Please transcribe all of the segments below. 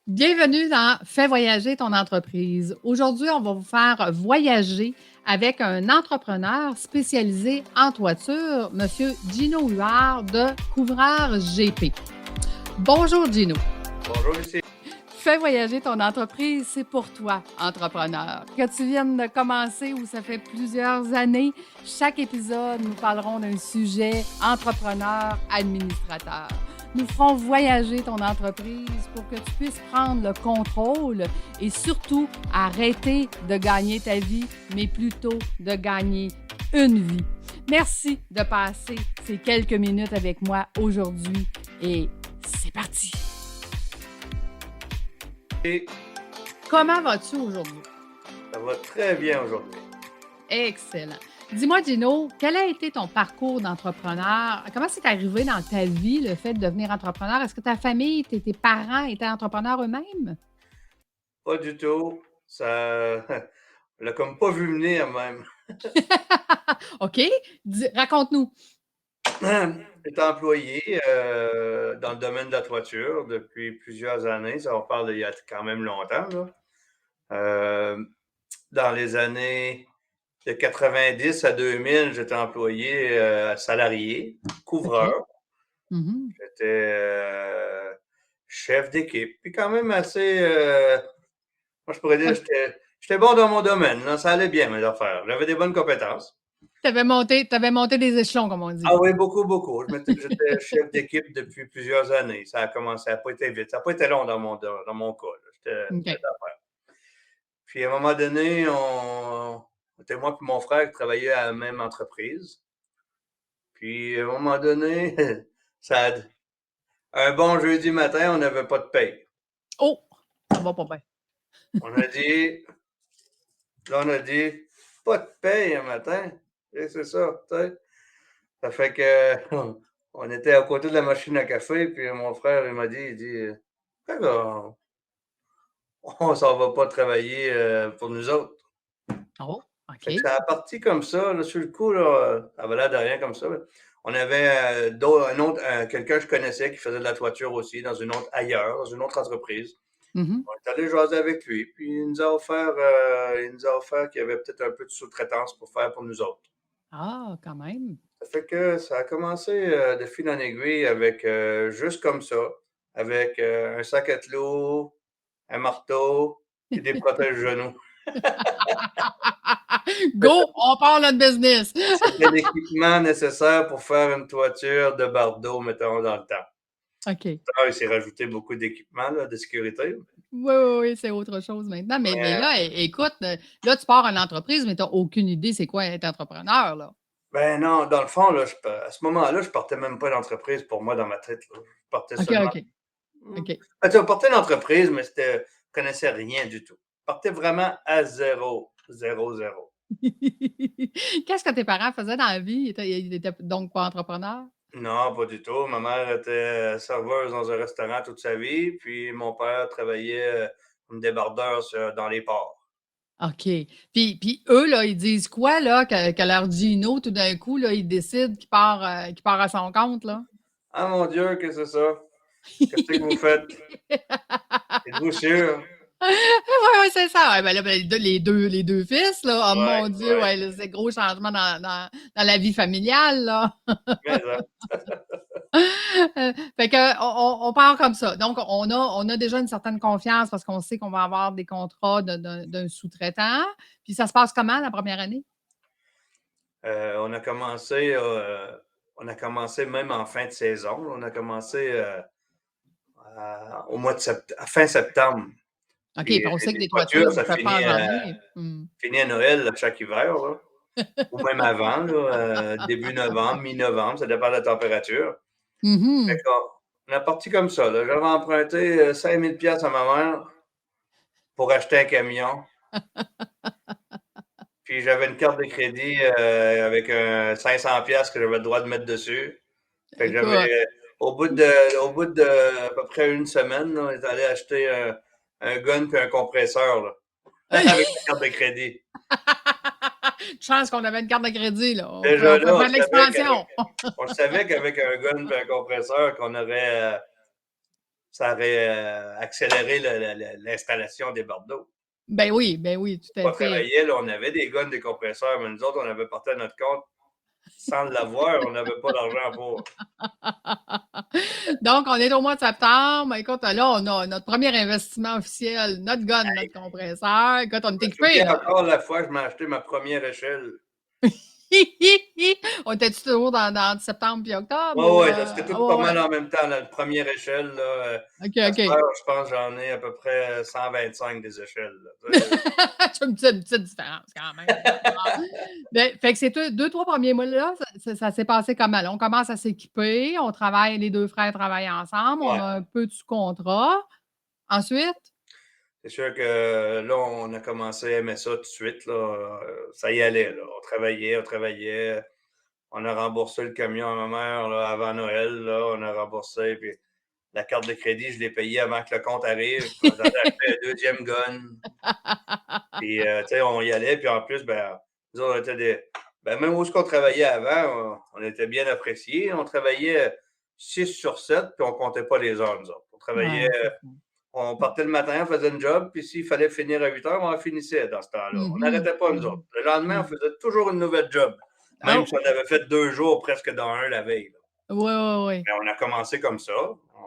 Bienvenue dans Fais voyager ton entreprise. Aujourd'hui, on va vous faire voyager avec un entrepreneur spécialisé en toiture, M. Gino Huard de Couvreur GP. Bonjour Gino. Bonjour Lucie. Fais voyager ton entreprise, c'est pour toi, entrepreneur. Que tu viennes de commencer ou ça fait plusieurs années, chaque épisode, nous parlerons d'un sujet entrepreneur, administrateur. Nous ferons voyager ton entreprise pour que tu puisses prendre le contrôle et surtout arrêter de gagner ta vie, mais plutôt de gagner une vie. Merci de passer ces quelques minutes avec moi aujourd'hui et c'est parti! Et Comment vas-tu aujourd'hui? ça va très bien aujourd'hui. Excellent. Dis-moi, Gino, quel a été ton parcours d'entrepreneur? Comment c'est arrivé dans ta vie le fait de devenir entrepreneur? Est-ce que ta famille, tes parents étaient entrepreneurs eux-mêmes? Pas du tout. Ça on l'a comme pas vu venir même. OK. Raconte-nous. J'étais employé dans le domaine de la toiture depuis plusieurs années. Ça, on parle d'il y a quand même longtemps, là. Dans les années de 90 à 2000, j'étais employé salarié, couvreur. OK. Mhm. J'étais chef d'équipe. Puis quand même assez moi, je pourrais dire que j'étais bon dans mon domaine. Là, ça allait bien, mes affaires. J'avais des bonnes compétences. T'avais monté des échelons, comme on dit. Ah oui, beaucoup, beaucoup. J'étais chef d'équipe depuis plusieurs années. Ça a commencé, ça n'a pas été vite. Ça n'a pas été long dans mon cas. J'étais OK. d'affaires. Puis à un moment donné, c'était moi et mon frère qui travaillaient à la même entreprise. Puis à un moment donné, ça un bon jeudi matin, on n'avait pas de paye. Oh, ça va pas bien. On a dit, pas de paye un matin. Et c'est ça, tu sais. Ça fait que on était à côté de la machine à café, puis mon frère, il m'a dit, Fait on s'en va pas travailler pour nous autres. Oh, Fait que OK. ça a parti comme ça, là, sur le coup, là, ça avait l'air de rien comme ça. On avait quelqu'un que je connaissais qui faisait de la toiture aussi dans une autre ailleurs, dans une autre entreprise. Mhm. On est allé jaser avec lui, puis il nous a offert qu'il y avait peut-être un peu de sous-traitance pour faire pour nous autres. Ah, quand même. Ça fait que ça a commencé de fil en aiguille avec juste comme ça, avec un sac à clous, un marteau et des protège-genoux. Go, on part notre business. C'était l'équipement nécessaire pour faire une toiture de bardeau, mettons, dans le temps. OK. Ah, il s'est rajouté beaucoup d'équipements là, de sécurité. Oui, oui, oui, c'est autre chose maintenant. Mais Mais, là, écoute, là, tu pars une entreprise, mais tu n'as aucune idée c'est quoi être entrepreneur, là. ben non, dans le fond, là, à ce moment-là, je partais même pas d'entreprise pour moi dans ma tête. Là. Je partais OK, seulement. OK, OK. Ben, tu partais d'entreprise, mais je connaissais rien du tout. Je partais vraiment à zéro, zéro, zéro. Qu'est-ce que tes parents faisaient dans la vie? Ils étaient donc pas entrepreneurs? Non, pas du tout. Ma mère était serveuse dans un restaurant toute sa vie, puis mon père travaillait comme débardeur dans les ports. OK. Puis eux, là, ils disent quoi, là, que leur Gino, tout d'un coup, là, il décide qu'il part à son compte, là? Ah mon Dieu, que c'est ça? Qu'est-ce que vous faites? Êtes-vous sûr? Oui, oui, c'est ça. Ouais, ben là, ben, les deux fils, là, oh Ouais, mon Dieu, ouais. ouais, là, c'est gros changement dans la vie familiale, là. Mais ça. Fait que on part comme ça. Donc, on a déjà une certaine confiance parce qu'on sait qu'on va avoir des contrats d'un sous-traitant. Puis ça se passe comment la première année? On a commencé même en fin de saison. On a commencé au mois de à fin septembre. OK, Puis puis on sait que les des toitures, toitures, ça ça ne fait pas en finit, janvier. Hmm. finit à Noël là, chaque hiver, là. Ou même avant, là, début novembre, mi-novembre, ça dépend de la température. Fait Mhm. qu'on a parti comme ça. Là. J'avais emprunté 5000 pièces à ma mère pour acheter un camion. Puis j'avais une carte de crédit avec un 500 pièces que j'avais le droit de mettre dessus. Fait que Écoute. au bout de à peu près une semaine, là, on est allé acheter un gun puis un compresseur là, avec la carte de crédit. Chance qu'on avait une carte de crédit, là. On Déjà pouvait là, faire de l'expansion. on savait qu'avec un gun et un compresseur, qu'on aurait ça aurait accéléré l'installation des bardeaux. Ben oui, tout à On fait. travaillait, là, on avait des guns, des compresseurs, mais nous autres, on avait porté à notre compte sans l'avoir, on n'avait pas d'argent pour. Donc, on est au mois de septembre. Écoute, là, on a notre premier investissement officiel, notre gun, notre compresseur. Écoute, on est Je me équipés, souviens là. encore la fois que je m'ai acheté ma première échelle. On était-tu toujours dans septembre puis octobre? Oui, Ou, oui, c'était tout pas ouais, mal ouais. en même temps. La première échelle, là, OK, à cette OK. heure, je pense que j'en ai à peu près 125 des échelles. C'est une petite différence quand même. Ben, fait que ces deux, trois premiers mois-là, ça s'est passé comment? Là, on commence à s'équiper, on travaille, les deux frères travaillent ensemble, on Ouais. a un peu du contrat. Ensuite, C'est sûr que là, on a commencé à aimer ça tout de suite. Là. Ça y allait. Là. On travaillait, on travaillait. On a remboursé le camion à ma mère là, avant Noël. Là. On a remboursé. Puis la carte de crédit, je l'ai payée avant que le compte arrive. Puis on a acheté un deuxième gun. Puis, tu sais, on y allait. Puis en plus, ben, nous autres, on était des. Ben, même où est-ce qu'on travaillait avant, on était bien appréciés. On travaillait 6 sur 7, puis on comptait pas les heures, nous autres. On travaillait. ouais, c'est ça. On partait le matin, on faisait une job, puis s'il fallait finir à 8 heures, on en finissait dans ce temps-là. On Mhm, n'arrêtait pas, nous autres. mhm, Le lendemain, on mhm. faisait toujours une nouvelle job, même Oh, si on avait fait 2 jours presque dans un la veille. Là. oui, oui, oui. Mais on a commencé comme ça.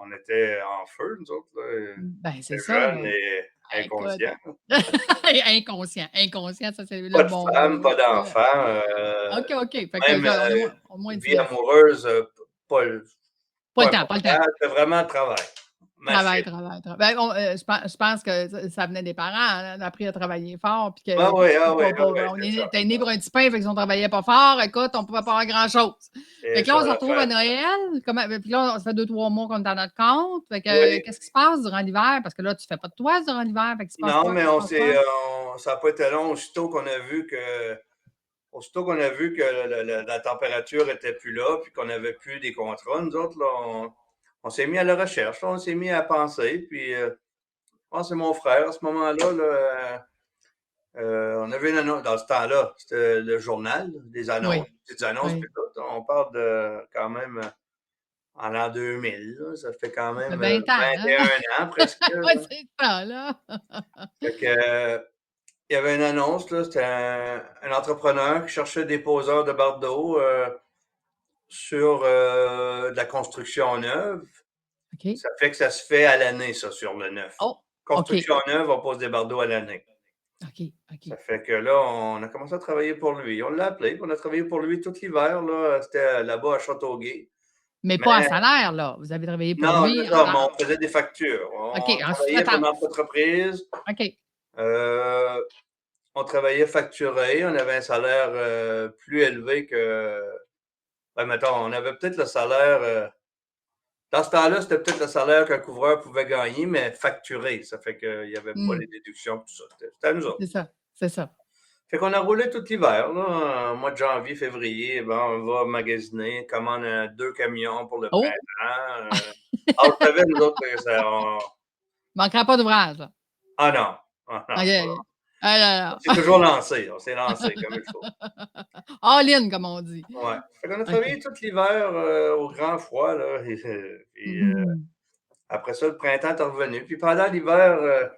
On était en feu, nous autres. Là. Ben, c'est C'était ça, jeunes là. et Écoute. inconscients. Inconscient, ça, c'est Pas le de bon femme, mot. pas d'enfant. OK, OK. Fait que Même ça, on est au moins vie 10. amoureuse, pas, Pas le pas temps, pas le temps. important. C'était vraiment travail. Travail, Machine. travail, travail. Ben, je pense que ça venait des parents. Hein, on a appris à travailler fort. Puis Ah que, oui, ah oui, ah oui, on c'est ça. était nés pour un petit pain, fait que si on travaillait pas fort, écoute, on pouvait pas faire grand-chose. Fait C'est que là, ça on se retrouve à l'affaire. Noël. Puis là, ça fait 2, 3 mois qu'on est à notre compte. Fait que, Oui. qu'est-ce qui se passe durant l'hiver? Parce que là, tu fais pas de toit durant l'hiver. Fait que, se passe Non, quoi? mais Il se passe quoi? ça n'a pas été long. Aussitôt qu'on a vu que la température était plus là, puis qu'on n'avait plus des contrats, nous autres, là, on s'est mis à la recherche, là, on s'est mis à penser, puis je pense que c'est mon frère à ce moment-là, là, on avait une annonce, dans ce temps-là, c'était le journal, des annonces, Oui, petites annonces, oui. puis tout. On parle de quand même en l'an 2000, là, ça fait quand Ça fait même 20 ans, hein? 21 ans presque. Oui, Là. c'est ça, là. Fait que, il y avait une annonce, là, c'était un entrepreneur qui cherchait des poseurs de barres d'eau sur de la construction neuve. OK. Ça fait que ça se fait à l'année, ça, sur le neuf. Oh, OK. Construction neuve, on pose des barres d'eau à l'année. OK, Ça OK. fait que là, on a commencé à travailler pour lui. On l'a appelé, puis on a travaillé pour lui tout l'hiver. Là. C'était là-bas à Châteauguay. Mais Mais pas à salaire, là. Vous avez travaillé pour non, c'est lui ça, mais on faisait des factures. OK, On en travaillait pour sous-traitance. notre entreprise. OK. Euh, on travaillait facturé. On avait un salaire plus élevé que. Ben, mettons, on avait peut-être le salaire. Dans ce temps-là, c'était peut-être le salaire qu'un couvreur pouvait gagner, mais facturé. Ça fait qu'il n'y avait pas Mmh. les déductions, tout ça. C'était à nous autres. C'est ça, c'est ça. Fait qu'on a roulé tout l'hiver, là, mois de janvier, février. Bon, on va magasiner, commande 2 camions pour le Oh! printemps. On savait, nous autres, que ça. Manquera pas d'ouvrage, là. Ah non. Ah non. OK, OK. Ah là On s'est là. toujours lancé. On s'est lancé comme il faut. All in, comme on dit. Ouais. Fait qu'on a OK. travaillé tout l'hiver au grand froid, là. Puis, Mmh. après ça, le printemps est revenu. Puis pendant l'hiver,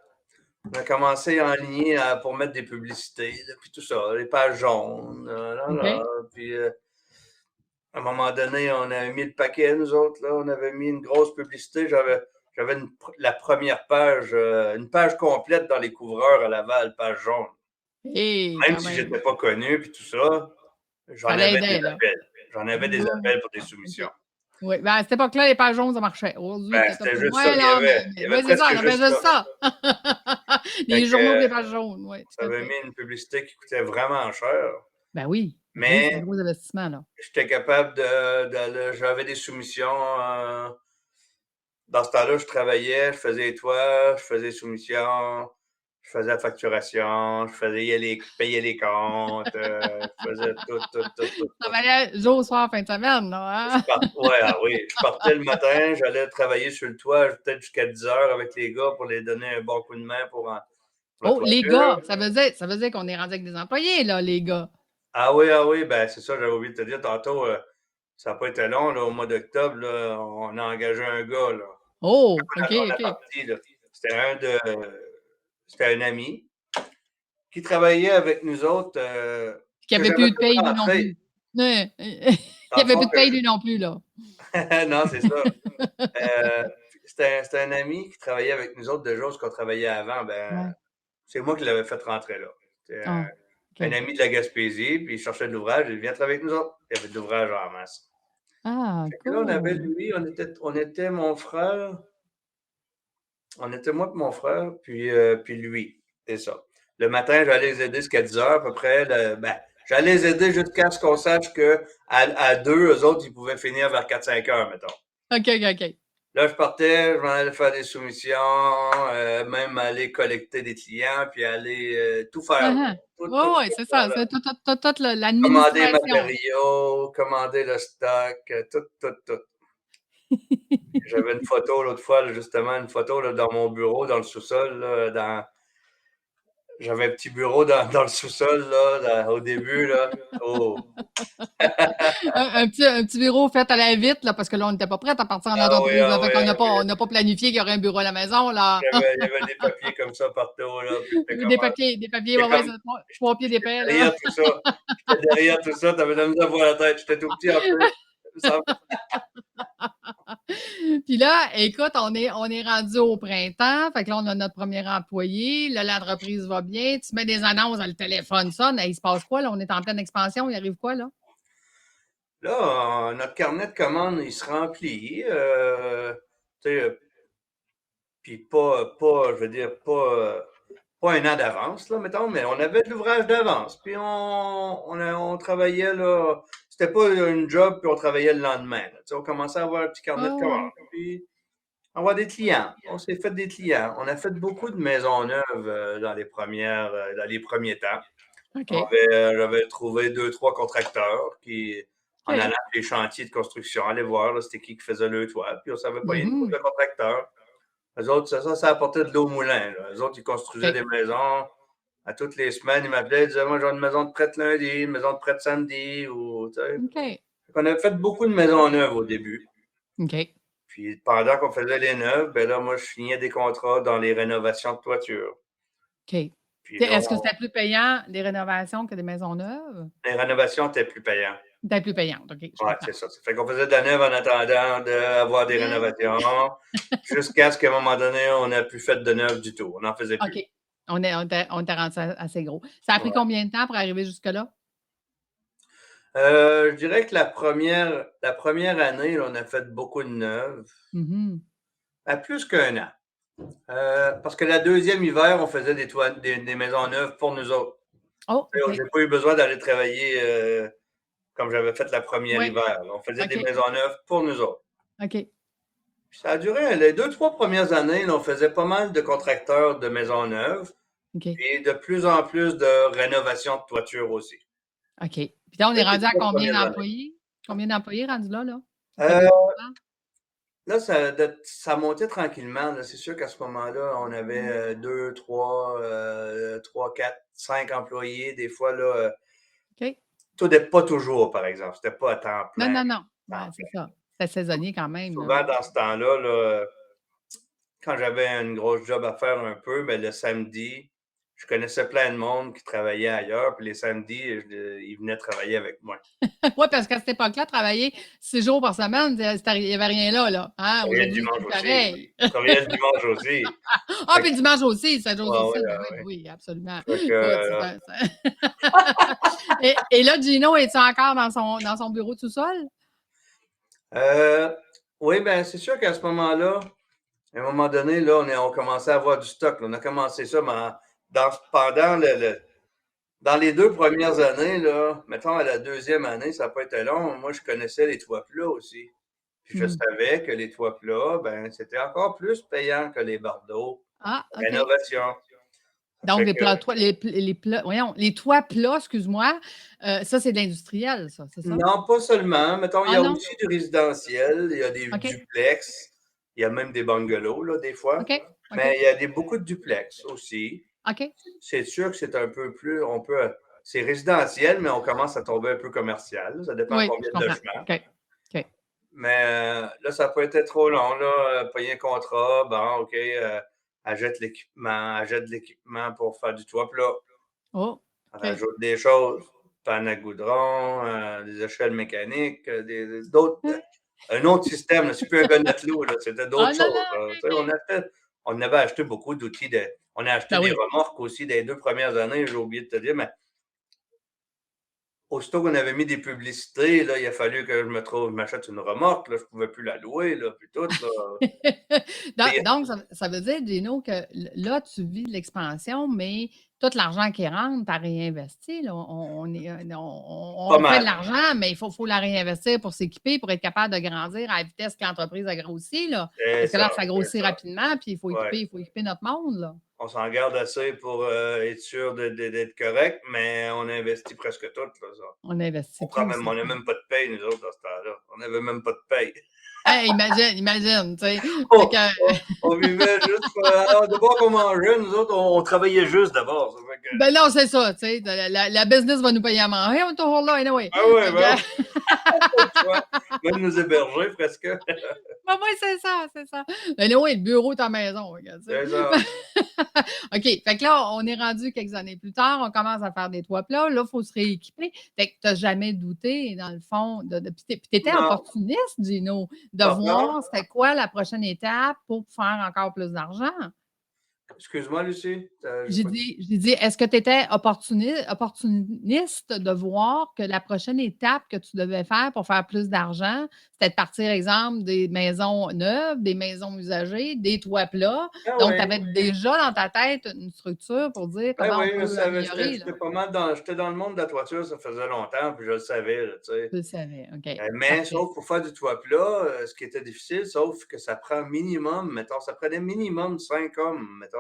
on a commencé à enligner pour mettre des publicités, là, puis tout ça, les pages jaunes, là. OK. Puis à un moment donné, on avait mis le paquet, nous autres, là. On avait mis une grosse publicité. J'avais la première page, une page complète dans les couvreurs à Laval, page jaune. Hé, Même quand si même. j'étais pas connu, puis tout ça, j'en Ça avais des l'aidait, là. appels. J'en avais des Mmh. appels pour des OK. soumissions. Oui, ben, à cette époque-là, les pages jaunes, ça marchait. Aujourd'hui, Ben, peut-être un c'était peu juste ça moins, qu'il y là, avait. mais Il y avait oui, c'est ça, presque on avait juste juste ça. ça. Fait Les que, journaux avec les pages jaunes, oui, tout à j'avais fait. mis une publicité qui coûtait vraiment cher, Ben oui, c'est un mais gros investissement, là. j'étais capable j'avais des soumissions. Dans ce temps-là, je travaillais, je faisais les toits, je faisais les soumissions, je faisais la facturation, je faisais payer les comptes, je faisais tout, tout, tout, tout, Tu tout. travaillais jour, soir, fin de semaine, là, hein? Ouais, ah oui, je partais le matin, j'allais travailler sur le toit peut-être jusqu'à 10 heures avec les gars pour les donner un bon coup de main pour la Oh, les toiture. gars, ça veut dire qu'on est rendu avec des employés, là, les gars. Ah oui, ben c'est ça, j'avais oublié de te dire tantôt, ça n'a pas été long, là, au mois d'octobre, là, on a engagé un gars, là. Oh, OK, On a OK. parti, là. C'était un ami qui travaillait avec nous autres, Qui que avait j'avais plus de fait paye lui non rentrer. plus. Ouais. Dans Qui le avait fond, plus de paye lui non plus, là. non, c'est ça. Euh, c'était un ami qui travaillait avec nous autres déjà, ce qu'on travaillait avant. Ben, Ouais. c'est moi qui l'avais fait rentrer là. C'était Ah, un OK. ami de la Gaspésie, puis il cherchait de l'ouvrage, il vient travailler avec nous autres. Il y avait de l'ouvrage en masse. Ah, Fait que là, on avait cool. lui, on était mon frère, on était moi et mon frère, puis lui. C'est ça. Le matin, j'allais les aider jusqu'à 10 heures à peu près. Ben, j'allais les aider jusqu'à ce qu'on sache que à deux, eux autres, ils pouvaient finir vers 4-5 heures, mettons. OK, OK, OK. Là, je partais, je m'en allais faire des soumissions, même aller collecter des clients, puis aller tout faire. Uh-huh. Tout, Ouais, tout, ouais, tout c'est faire, ça. là. C'est toute Commander les l'administration. matériaux, commander le stock, tout, tout, tout. J'avais une photo l'autre fois, là, justement, une photo là, dans mon bureau, dans le sous-sol, là, j'avais un petit bureau dans le sous-sol, là, au début, là. Oh. Un petit bureau fait à la vite, là, parce que là, on n'était pas prêts à partir en Ah oui, entreprise. Là, ah fait oui, qu'on ah oui. n'a pas planifié qu'il y aurait un bureau à la maison, là. Il y avait des papiers comme ça partout, là, puis j'étais comme, Des papiers, ouais, j'étais ouais, comme, c'est 3 pieds d'épais, là. derrière tout ça. J'étais derrière tout ça, t'avais de la misère à voir la tête. J'étais tout petit un peu. Puis là, écoute, on est rendu au printemps. Fait que là, on a notre premier employé. Là, l'entreprise va bien. Tu mets des annonces, le téléphone sonne. Il se passe quoi, là? On est en pleine expansion. Il arrive quoi, là? Là, notre carnet de commandes, il se remplit. Tu sais, puis je veux dire, pas un an d'avance, là, mettons, mais on avait de l'ouvrage d'avance. Puis on travaillait, là. C'était pas une job, puis on travaillait le lendemain. Là. Tu sais, on commençait à avoir un petit carnet de Oh, commandes. oui. Puis avoir des clients. On s'est fait des clients. On a fait beaucoup de maisons neuves dans les premiers temps. OK. J'avais trouvé deux, trois contracteurs qui, en allant OK. à des chantiers de construction, allaient voir là, c'était qui faisait le toit. Puis on savait pas, il y a une couple Mhm. de contracteurs. Eux autres, ça apportait de l'eau au moulin. Là. Eux autres, ils construisaient OK. des maisons. À toutes les semaines, ils m'appelaient, ils disaient, moi, j'ai une maison de prête lundi, une maison de prête samedi. Ou, tu sais. OK. On avait fait beaucoup de maisons neuves au début. OK. Puis pendant qu'on faisait les neuves, ben là, moi, je signais des contrats dans les rénovations de toiture. OK. Puis là, Est-ce que c'était plus payant des rénovations que des maisons neuves? les rénovations étaient plus payantes. C'était plus payant. OK, je Ouais, comprends. c'est ça. Ça fait qu'on faisait de la neuve en attendant d'avoir des rénovations, jusqu'à ce qu'à un moment donné, on n'a plus fait de neuve du tout. On n'en faisait plus. OK. On était rendu assez gros. Ça a pris Ouais. combien de temps pour arriver jusque-là? Je dirais que la première année, là, on a fait beaucoup de neuves, Mhm. à plus qu'un an. Parce que la deuxième hiver, on faisait des maisons neuves pour nous autres. Oh, OK. J'ai pas eu besoin d'aller travailler comme j'avais fait la première Ouais. hiver. Là. On faisait des OK. maisons neuves pour nous autres. OK. Puis ça a duré les deux, trois premières années, là, on faisait pas mal de contracteurs de maisons neuves, OK. puis de plus en plus de rénovation de toiture aussi. OK. Puis là, on est C'était les rendu à trois combien premières années. d'employés? Combien d'employés rendus là, là? Ça Euh, fait Là, ça montait tranquillement. Là. C'est sûr qu'à ce moment-là, on avait deux, trois, quatre, cinq employés. Des fois, là, OK. tout n'est pas toujours, par exemple. C'était pas à temps Non, plein. non, non. Temps Ouais, c'est plein. ça. C'était saisonnier quand même, là. Souvent, dans ce temps-là, là, quand j'avais une grosse job à faire un peu, ben, le samedi, je connaissais plein de monde qui travaillait ailleurs. Puis les samedis, ils venaient travailler avec moi. Oui, parce qu'à cette époque-là, travailler 6 jours par semaine, il n'y avait rien là, là. Hein? Je travaillais le Aujourd'hui, c'est dimanche plus aussi. pareil. Je travaillais le dimanche aussi. Ah, Fait puis que, le dimanche aussi, 7 jours ouais, sur ouais, 7. Ben ouais, oui, ouais. oui, absolument. Fait que, Écoute, et là, Gino, es-tu encore dans son bureau tout seul? euh, oui, ben c'est sûr qu'à ce moment-là, à un moment donné, là, on commençait à avoir du stock. Là. On a commencé ça pendant dans les deux premières années, là, mettons à la deuxième année, ça n'a pas été long. Moi, je connaissais les toits plats aussi. Puis je Hmm. savais que les toits plats, ben, c'était encore plus payant que les bardeaux. Ah, OK. Rénovation. Ça Donc, fait que les toits plats, excuse-moi, ça, c'est de l'industriel, ça, c'est ça? non, pas seulement. Mettons, il y Ah a non? aussi du résidentiel, il y a des OK. duplex, il y a même des bungalows, là, des fois. OK. Mais OK. il y a beaucoup de duplex aussi. OK. C'est sûr que c'est un peu plus, c'est résidentiel, mais on commence à tomber un peu commercial. Ça dépend Oui, combien je de comprends. logements. OK. OK. Mais là, ça n'a pas été trop long. Là, payer un contrat, bon, OK, achète de l'équipement pour faire du toit plat. Oh, On OK. ajoute des choses, panne à goudron, des échelles mécaniques, d'autres, un autre système. Là, c'est plus un gars de matelot, là, c'était Ah d'autres non, choses. non, Là. OK, Tu sais, OK. on avait acheté beaucoup d'outils. On a acheté Ben des oui. remorques aussi des 2 premières années, j'ai oublié de te dire, mais aussitôt qu'on avait mis des publicités, là, il a fallu que je m'achète une remorque. Là, je ne pouvais plus la louer, là, puis tout. Là. Donc, ça veut dire, Gino, que là, tu vis de l'expansion, mais tout l'argent qui rentre, tu as réinvesti. Là. Pas On fait de mal. l'argent, mais il faut la réinvestir pour s'équiper, pour être capable de grandir à la vitesse que l'entreprise a grossi. Là. C'est Parce que ça, là, ça c'est grossit ça. rapidement, puis Ouais. il faut équiper notre monde. Là. On s'en garde assez pour être sûr d'être correct, mais on investit presque tout. Là, ça. On investit tout, c'est On n'a ça. même pas de paye, nous autres, à ce temps-là. On n'avait même pas de paye. Hey, imagine, tu sais. Fait Oh, que, on vivait juste. Alors, d'abord qu'on mangeait, nous autres, on travaillait juste d'abord. Ça fait que... ben non, c'est ça, tu sais. La business va nous payer à manger, on est toujours là, anyway. Ah ouais, Fait ben, que, pas le choix. Même nous héberger presque. ben oui, c'est ça, c'est ça. Anyway, le bureau est à la maison, regarde, tu sais. C'est ça. OK. Fait que là, on est rendu quelques années plus tard, on commence à faire des toits plats. Là, il faut se rééquiper. Fait que tu n'as jamais douté, dans le fond, puis tu étais Non, opportuniste, Gino, de pardon. voir c'était quoi la prochaine étape pour faire encore plus d'argent. Excuse-moi, Lucie. J'ai dit, est-ce que tu étais opportuniste de voir que la prochaine étape que tu devais faire pour faire plus d'argent, c'était de partir, exemple, des maisons neuves, des maisons usagées, des toits plats. Ah Donc, tu oui. avais déjà dans ta tête une structure pour dire Ben comment on oui, je peut savais. améliorer, là. J'étais pas mal dans. J'étais dans le monde de la toiture, ça faisait longtemps, puis je le savais, là, tu sais. Tu le savais. OK, Mais parfait. sauf pour faire du toit plat, ce qui était difficile, sauf que ça prend minimum, mettons, ça prenait minimum 5 hommes, mettons.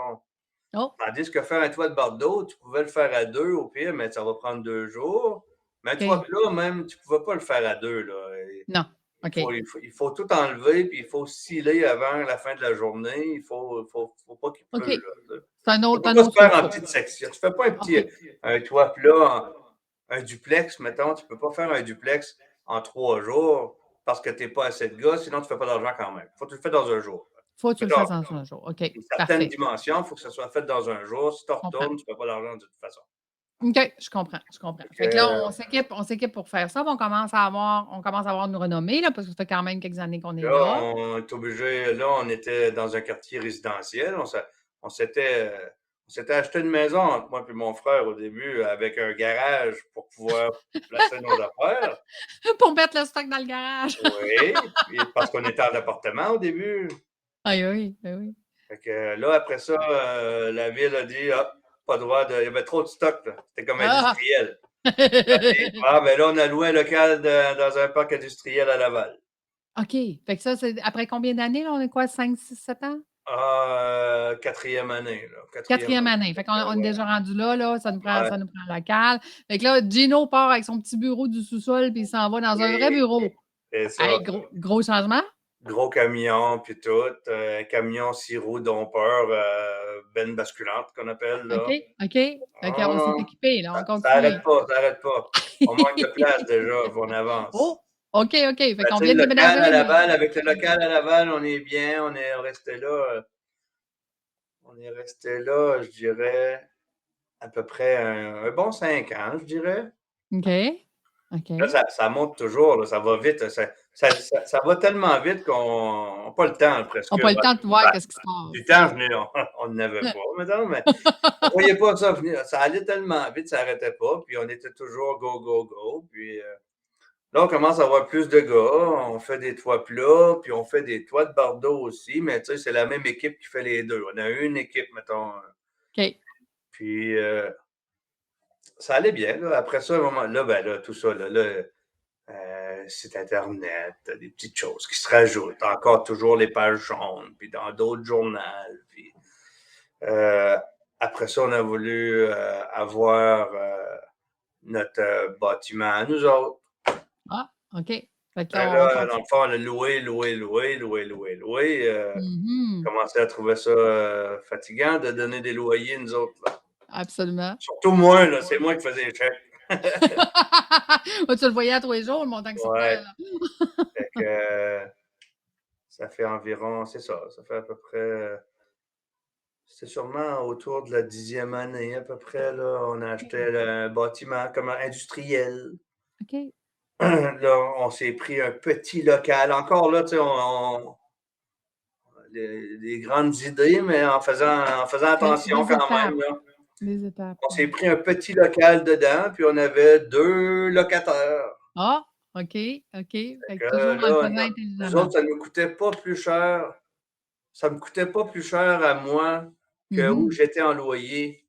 Oh, Tandis que faire un toit de bardeau, tu pouvais le faire à 2 au pire, mais ça va prendre 2 jours. Mais un toit OK. plat, même, tu ne pouvais pas le faire à 2, là. Non. OK. Il faut tout enlever, puis il faut sciller avant la fin de la journée. Faut pas qu'il OK. pleuve, là. C'est Ça un peut pas se autre faire en structure. petites sections. Tu fais pas OK. un toit plat, un duplex, mettons. Tu peux pas faire un duplex en 3 jours parce que tu n'es pas assez de gars, sinon tu fais pas d'argent quand même. Faut que tu le fais dans un jour. Faut que tu le Mettons, fasses en un jour. OK. une certaine Parfait. dimension, il faut que ça soit fait dans un jour. Si tu Je comprends. retournes, tu ne fais pas d'argent de toute façon. OK, je comprends, je comprends. Fait Fait que là, que, on s'équipe pour faire ça, puis on commence à avoir une renommée, là, parce que ça fait quand même quelques années qu'on est là, là. on est obligé. Là, on était dans un quartier résidentiel. On s'était acheté une maison entre moi et mon frère au début avec un garage pour pouvoir placer nos affaires. Pour mettre le stock dans le garage. Oui, parce qu'on était en appartement au début. Ah oui, ben oui. Fait que là, après ça, la ville a dit ah, pas droit de. Il y avait trop de stock, là. C'était comme Ah! industriel. Ah, ben là, on a loué un local dans un parc industriel à Laval. OK. Fait que ça, c'est après combien d'années, là? On est quoi, 5, 6, 7 ans? Ah, quatrième année, là. Quatrième Quatrième année. année. Fait qu'on on est déjà rendu là, Ouais, ça nous prend un local. Fait que là, Gino part avec son petit bureau du sous-sol, puis il s'en va dans un vrai oui, bureau. c'est ça. Hey, gros changement? Gros camion, puis tout. Un camion 6 roues dompeur, benne basculante qu'on appelle, OK, là. OK. Fait qu'on s'est Ah, équipé, là, on ça continue. arrête pas, ça arrête pas. On manque de place déjà, puis on avance. Oh! OK, OK. Fait Ben, qu'on tu sais, vient le de local à déménager, mais Laval, avec le local à Laval, on est bien, on resté là, on est resté là, je dirais, à peu près un bon 5 ans, je dirais. OK. Là, OK. ça monte toujours, là, ça va vite. Ça va tellement vite qu'on n'a pas le temps, presque. On n'a pas le Ben, temps de voir ben, qu'est-ce qui se du passe. temps, on n'avait pas, mettons, mais on ne voyait pas ça venir. Ça allait tellement vite, ça n'arrêtait pas, puis on était toujours go, go, go. Puis là, on commence à avoir plus de gars, on fait des toits plats, puis on fait des toits de bardeaux aussi, mais tu sais, c'est la même équipe qui fait les deux. On a une équipe, mettons, OK. puis ça allait bien. Là. Après ça, à un moment là, ben là, tout ça, site Internet, des petites choses qui se rajoutent. Encore toujours les pages jaunes, puis dans d'autres journaux. Puis, après ça, on a voulu avoir notre bâtiment à nous autres. Ah, OK. Fait que là, Ben on là, dans continue. le fond, on a loué. Mhm. Commencé à trouver ça fatigant de donner des loyers, nous autres. Là. Absolument. Surtout moi, là, c'est moi qui faisais les chèques. Tu le voyais à tous les jours, le montant que ça Ouais. fait, là. Fait que ça fait environ, c'est ça, ça fait à peu près, c'était sûrement autour de la 10e année à peu près, là, on a acheté un bâtiment comme industriel. OK. Là, on s'est pris un petit local. Encore là, tu sais, des grandes idées, mais en faisant attention Des quand étapes, même, là. des étapes, On s'est ouais. pris un petit local dedans, puis on avait 2 locataires. Ah! OK, OK. Fait Fait que que toujours en le là, faisant nous intelligemment. autres, ça nous coûtait pas plus cher. Ça me coûtait pas plus cher à moi que où Mhm. j'étais en loyer.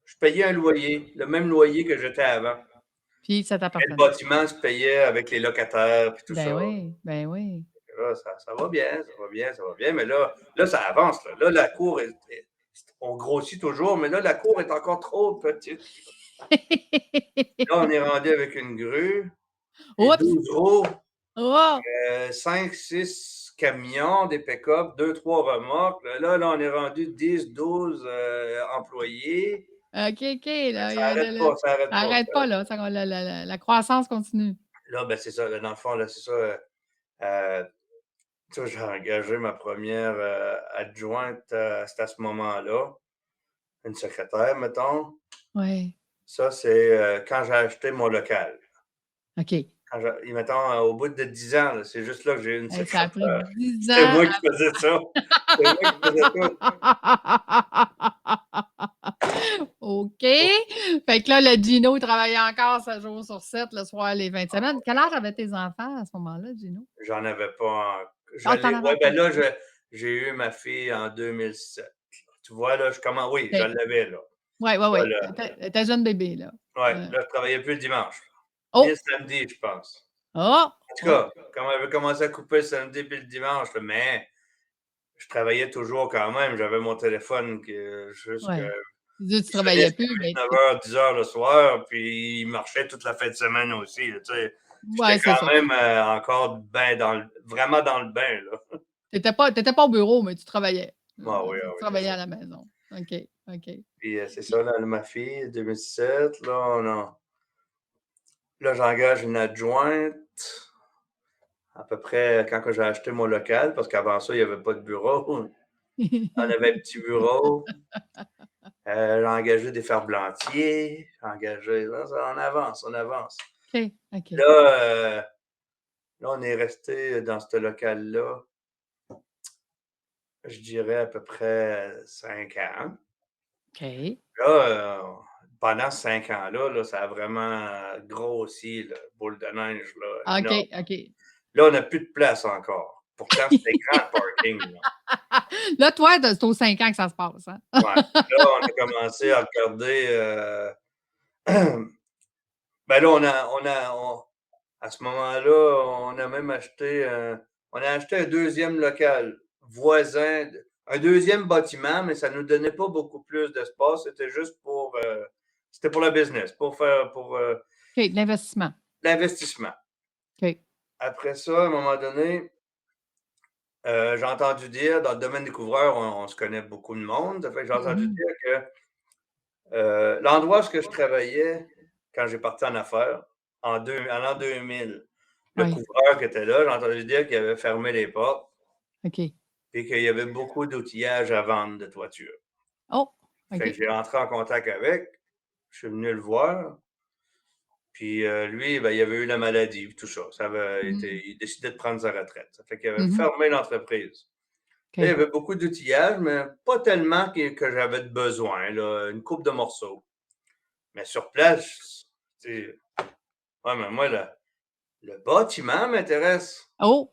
Je payais un loyer, le même loyer que j'étais avant. Puis ça Et le t'appartenait. bâtiment se payait avec les locataires puis tout ça. Ben oui, ben oui. Là, ça va bien, ça va bien, ça va bien, mais là ça avance, là. Là, la cour on grossit toujours, mais là, la cour est encore trop petite. Là, on est rendu avec une grue et Oups! 12 roues, Oh! 5, 6 camions, des pick-up, 2, 3 remorques. Là, on est rendu 10, 12 employés. OK, OK, là, Ça arrête pas, ça ça arrête pas. arrête pas, là, la croissance continue. Là, ben, c'est ça, là, dans le fond, là, c'est ça. Tu vois, j'ai engagé ma première adjointe, c'était à ce moment-là, une secrétaire, mettons. Ouais. Ça, c'est quand j'ai acheté mon local. OK. Et mettons, au bout de 10 ans, là, c'est juste là que j'ai eu une Hey, ça a pris secrétaire. 10 C'était ans moi qui faisais ça. C'est moi qui faisais tout. OK. Fait que là, le Gino, il travaillait encore 7 jours sur 7, le soir, les 20 semaines. Quel âge avaient tes enfants à ce moment-là, Gino? J'en avais pas Ah, t'en avais ouais, pas? ben là, j'ai eu ma fille en 2007. Tu vois, là, oui, je OK. l'avais, là. Ouais, ouais, Là, ouais. là, T'étais jeune bébé, là. ouais, Ouais. là, je travaillais plus le dimanche. Ni le Oh! samedi, je pense. Oh! En tout Oh! cas, quand on avait commencé à couper le samedi puis le dimanche, là, mais je travaillais toujours quand même. J'avais mon téléphone jusqu'à Ouais. Tu dis, tu sonnait travaillais jusqu'à plus, mais 8, 9 heures, 10 heures le soir, puis il marchait toute la fin de semaine aussi, là, tu sais. ouais, J'étais c'est quand ça. même encore ben vraiment dans le bain, là. T'étais pas au bureau, mais tu travaillais. Ah Tu oui, c'est travaillais ça. à la maison. OK, OK. Puis c'est ça, là, ma fille, 2007, là, j'engage une adjointe à peu près quand que j'ai acheté mon local, parce qu'avant ça, il n'y avait pas de bureau. On avait un petit bureau. J'ai engagé des ferblantiers. J'ai engagé. Là, on avance, on avance. OK, OK. Là, on est resté dans ce local-là, je dirais à peu près 5 ans. OK. Là, pendant 5 ans-là, là, ça a vraiment grossi, là, boule de neige, là, énorme. OK, OK. Là, on n'a plus de place encore. Pourtant, c'était grand le parking, là. Là, toi, c'est aux 5 ans que ça se passe, hein? Ouais. Là, on a commencé à regarder. Ben là, à ce moment-là, on a acheté un deuxième local voisin, un deuxième bâtiment, mais ça ne nous donnait pas beaucoup plus d'espace. C'était juste c'était pour le business, pour OK, de l'investissement. l'investissement. OK. Après ça, à un moment donné, j'ai entendu dire, dans le domaine des couvreurs, on se connaît beaucoup de monde. Ça fait que j'ai entendu Mhm. dire que l'endroit où je travaillais quand j'ai parti en affaires, en l'an 2000, le Oui. couvreur qui était là, j'ai entendu dire qu'il avait fermé les portes OK. et qu'il y avait beaucoup d'outillage à vendre de toiture. Oh! Fait que OK. j'ai rentré en contact avec, je suis venu le voir, puis lui, ben, il avait eu la maladie, puis tout ça. Mhm. Il décidait de prendre sa retraite. Ça fait qu'il avait Mhm. fermé l'entreprise. Là, il y OK. avait beaucoup d'outillage, mais pas tellement que j'avais de besoin, là, une coupe de morceaux. Mais sur place, tu sais, ouais, mais moi, le bâtiment m'intéresse. Oh!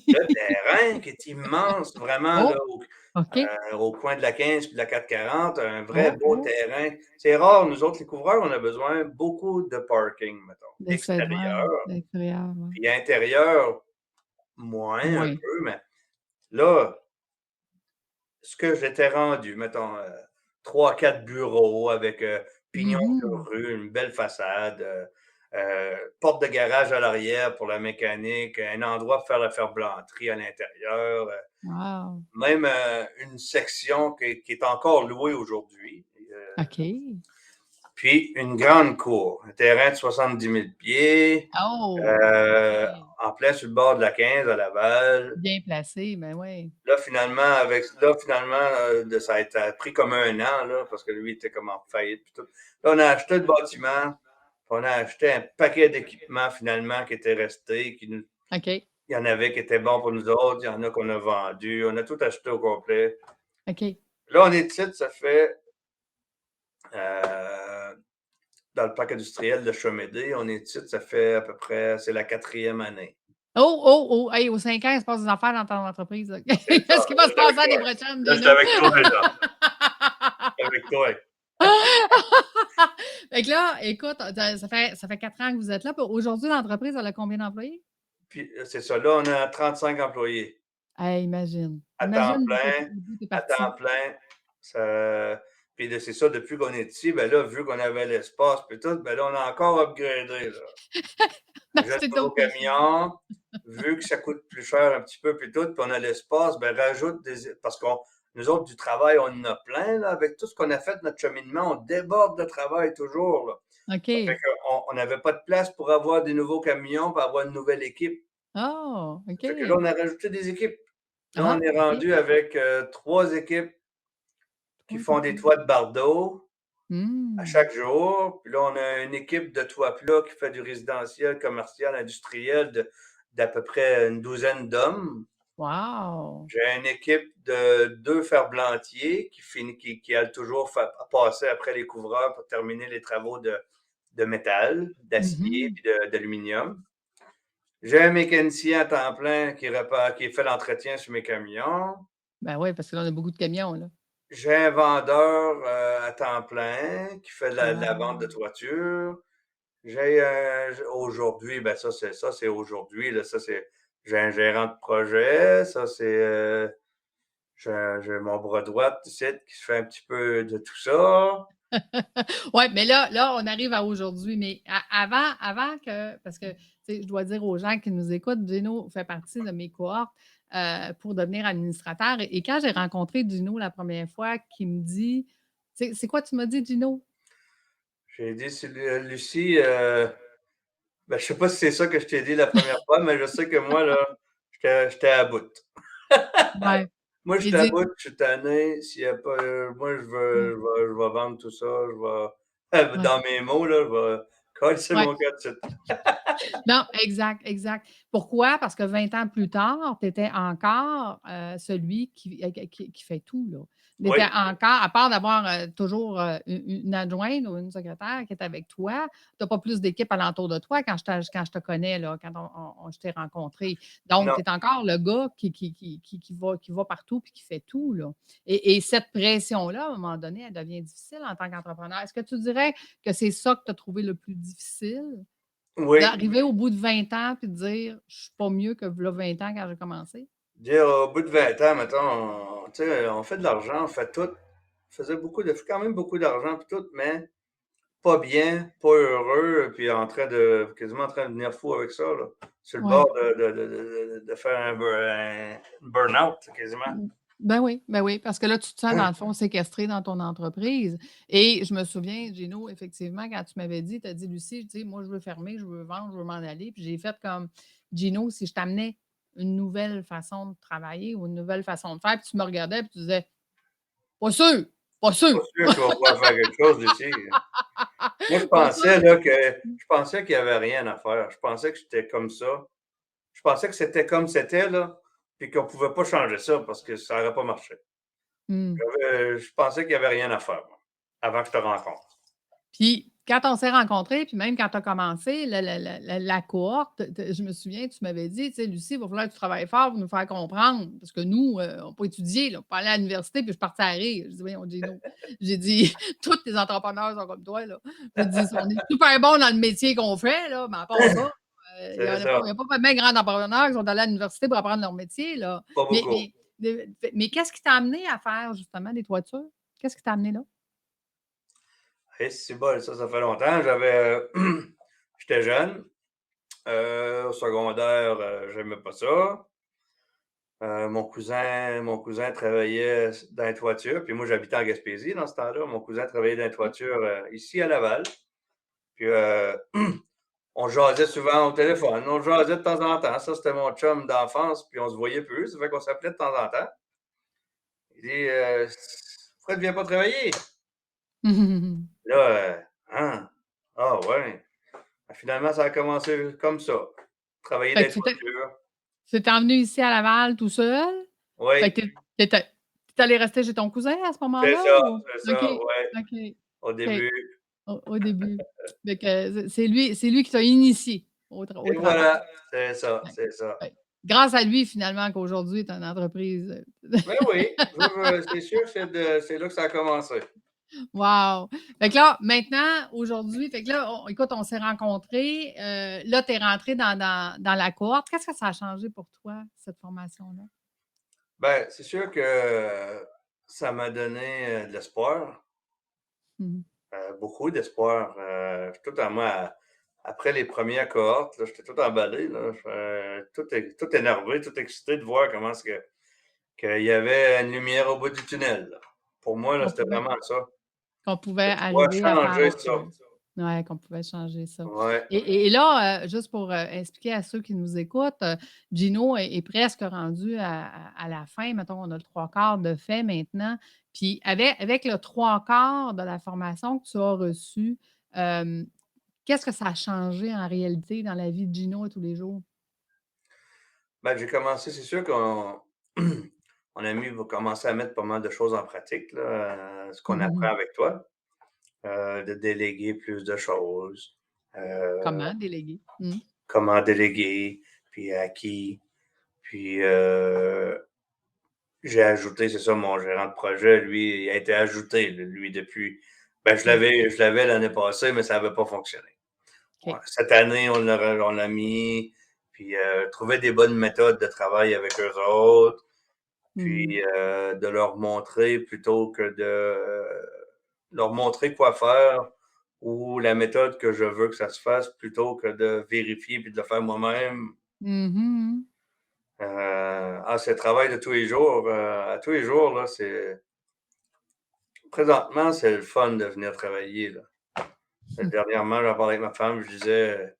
Le terrain qui est immense, vraiment, là, Oh! OK. au coin de la 15 et de la 440, un vrai Oh! beau Oh! terrain. C'est rare, nous autres, les couvreurs, on a besoin beaucoup de parking, mettons, Ouais, extérieur. l'extérieur, ouais. Puis intérieur, moins un Moins. peu, mais là, ce que j'étais rendu, mettons, 3-4 bureaux avec pignon sur Mhm. rue, une belle façade, porte de garage à l'arrière pour la mécanique, un endroit pour faire la ferblanterie à l'intérieur, Wow! même une section qui est encore louée aujourd'hui. OK. Puis une grande cour, un terrain de 70 000 pieds, Oh! OK. en plein sur le bord de la 15 à Laval. Bien placé, ben oui. Là, finalement, ça a pris comme un an, là, parce que lui était comme en faillite. Puis tout. Là, on a acheté le bâtiment, puis on a acheté un paquet d'équipements finalement qui étaient restés, OK. il y en avait qui étaient bons pour nous autres, il y en a qu'on a vendus, on a tout acheté au complet. OK. Là, on est ici, ça fait euh, dans le parc industriel de Chomédé, on est ici, ça fait à peu près, c'est la 4e année. Oh, oh, oh! Hey, aux 5 ans, il se passe des affaires dans ton entreprise, là. C'est ça. Qu'est-ce qui va Là, se j'étais avec passer l'année toi. prochaine, Là, j'étais Gino? avec toi, là. Avec toi. Fait que là, écoute, ça fait 4 ans que vous êtes là. Puis aujourd'hui, l'entreprise, elle a combien d'employés? Puis c'est ça. Là, on a 35 employés Hey, imagine. à temps Imagine plein. d'où t'es À temps parti. plein. Puis c'est ça, depuis qu'on est ici, ben là, vu qu'on avait l'espace, puis tout, ben là, on a encore upgradé, là. Ajoute D'acheter de nouveaux d'autres machines. camions, vu que ça coûte plus cher un petit peu, puis tout, puis on a l'espace, ben rajoute des. Parce qu'on nous autres, du travail, on en a plein, là. Avec tout ce qu'on a fait, notre cheminement, on déborde de travail toujours, là. Ça fait OK. qu'on n'avait pas de place pour avoir des nouveaux camions, pour avoir une nouvelle équipe. Oh, Ça fait que là, OK. on a rajouté des équipes. Là, on Ah, est OK. rendu avec 3 équipes qui 3 font des équipes. toits de bardeaux à Mmh. chaque jour. Puis là, on a une équipe de toits plats qui fait du résidentiel, commercial, industriel d'à peu près une douzaine d'hommes. Wow! J'ai une équipe de 2 ferblantiers qui a toujours passé après les couvreurs pour terminer les travaux de métal, d'acier Mhm. et d'aluminium. J'ai un mécanicien à temps plein qui fait l'entretien sur mes camions. Ben oui, parce que là, on a beaucoup de camions, là. J'ai un vendeur à temps plein qui fait la vente de Wow! toiture. Aujourd'hui, ben ça c'est aujourd'hui, là, j'ai un gérant de projet, j'ai mon bras droit ici qui se fait un petit peu de tout ça. Ouais, mais là, on arrive à aujourd'hui. Mais avant que, parce que, tu sais, je dois dire aux gens qui nous écoutent, Gino fait partie de mes cohortes pour devenir administrateur. Et quand j'ai rencontré Gino la première fois, qui me dit, c'est quoi tu m'as dit, Gino? J'ai dit, Lucie, ben, je sais pas si c'est ça que je t'ai dit la première fois, mais je sais que moi, là, j'étais à bout. Ouais. Moi, J'ai j'étais à dit, bout, je suis tanné. S'il y a pas, moi, ouais, je vais vendre tout ça. ouais, Dans mes mots, là, je vais casser ouais. mon gars de suite. Non, exact, exact. Pourquoi? Parce que 20 ans plus tard, tu étais encore, celui qui fait tout, là. Tu étais Oui, encore à part d'avoir, toujours, une adjointe ou une secrétaire qui est avec toi, tu as pas plus d'équipe alentour de toi quand je te connais, là, quand je t'ai rencontré. Donc, non. tu es encore le gars qui va partout puis qui fait tout, là. Et cette pression-là, à un moment donné, elle devient difficile en tant qu'entrepreneur. Est-ce que tu dirais que c'est ça que tu as trouvé le plus difficile? Oui. D'arriver au bout de 20 ans puis de dire: «Je suis pas mieux que v'là 20 ans quand j'ai commencé». Dire au bout de 20 ans, mettons, tu sais, on fait de l'argent, on fait tout. On faisait quand même beaucoup d'argent puis tout, mais pas bien, pas heureux, puis quasiment en train de devenir fou avec ça, là. Sur le Ouais. bord de faire un burn-out, quasiment. Mmh. Ben oui, parce que là, tu te sens, dans le fond, séquestré dans ton entreprise. Et je me souviens, Gino, effectivement, quand tu m'avais dit, tu as dit: «Lucie, tu sais, moi, je veux fermer, je veux vendre, je veux m'en aller». Puis j'ai fait comme: «Gino, si je t'amenais une nouvelle façon de travailler ou une nouvelle façon de faire», puis tu me regardais, puis tu disais: «Pas sûr, pas Pas sûr, sûr que tu vas pouvoir faire quelque chose d'ici. Moi, pas sûr». je pensais qu'il y avait rien à faire. Je pensais que j'étais comme ça. Je pensais que c'était comme c'était, là, puis qu'on pouvait pas changer ça parce que ça aurait pas marché. Mmh. Je pensais qu'il y avait rien à faire, moi, avant que je te rencontre. Puis quand on s'est rencontrés, puis même quand tu as commencé la cohorte, je me souviens, tu m'avais dit, tu sais: «Lucie, il va falloir que tu travailles fort pour nous faire comprendre, parce que nous, on n'a pas étudié, là, on pas aller à l'université», puis je partais à rire. Je dis: «Voyons, Gino», j'ai dit: «Tous les entrepreneurs sont comme toi, là». J'ai dit: «On est super bons dans le métier qu'on fait, là, mais à part ça, il y C'est en a pas ça, il y a pas bien grands entrepreneurs qui sont allés à l'université pour apprendre leur métier, là». pas Mais beaucoup. mais mais qu'est-ce qui t'a amené à faire justement des toitures? Qu'est-ce qui t'a amené là? Et c'est bon, ça fait longtemps. J'étais jeune, au secondaire, j'aimais pas ça. Mon cousin travaillait dans les toitures, puis moi j'habitais en Gaspésie dans ce temps-là. Mon cousin travaillait dans les toitures ici à Laval. Puis on jasait souvent au téléphone, on jasait de temps en temps. Ça, c'était mon chum d'enfance, puis on se voyait plus. Ça fait qu'on s'appelait de temps en temps. Il dit Pourquoi tu viens pas travailler? Là, hein? Ah ouais. Finalement, ça a commencé comme ça. Travailler dans Fait que les toitures. tu t'es emvenu ici à Laval tout seul? Oui, Fait que t'es allé rester chez ton cousin à ce c'est moment-là ça, ou? c'est OK, ça, ouais, OK, au OK. début. Au début. Fait que c'est lui qui t'a initié au Et travail. voilà, c'est ça, Ouais, c'est ça. ouais. Grâce à lui, finalement, qu'aujourd'hui, tu as une entreprise. Mais oui, c'est sûr, c'est là que ça a commencé. Wow! Fait que là, maintenant, aujourd'hui, fait que là, écoute, on s'est rencontrés. Là, tu es rentré dans la cohorte. Qu'est-ce que ça a changé pour toi, cette formation-là? Ben, c'est sûr que ça m'a donné de l'espoir, Mhm. beaucoup d'espoir. Tout à moi, après les premières cohortes, là, j'étais tout emballé, là, tout énervé, tout excité de voir comment est-ce qu'il y avait une lumière au bout du tunnel, là. Pour moi, là, Qu'on c'était pouvait, vraiment ça. qu'on pouvait De pouvoir arriver à faire changer autre ça. chose. Ouais, qu'on pouvait changer ça. Ouais. Et là, juste pour expliquer à ceux qui nous écoutent, Gino est presque rendu à la fin. Mettons, on a le trois quarts de fait maintenant. Puis avec le trois quarts de la formation que tu as reçue, euh, qu'est-ce que ça a changé en réalité dans la vie de Gino tous les jours? Ben, j'ai commencé, c'est sûr qu'on on a commencé à mettre pas mal de choses en pratique, là, ce qu'on apprend avec toi, de déléguer plus de choses, euh, Comment déléguer? Mm. comment déléguer, puis à qui. Puis j'ai ajouté, c'est ça, mon gérant de projet, lui, il a été ajouté, lui, depuis. Ben, je OK. l'avais, je l'avais l'année passée, mais ça n'avait pas fonctionné. Ouais, OK. cette année, on l'a mis, puis trouver des bonnes méthodes de travail avec eux autres. Mm. Puis de leur montrer plutôt que de leur montrer quoi faire ou la méthode que je veux que ça se fasse plutôt que de vérifier puis de le faire moi-même. Mhm. C'est le travail de tous les jours. À tous les jours, là, présentement, c'est le fun de venir travailler, là. Dernièrement, j'en parlais avec ma femme, je disais,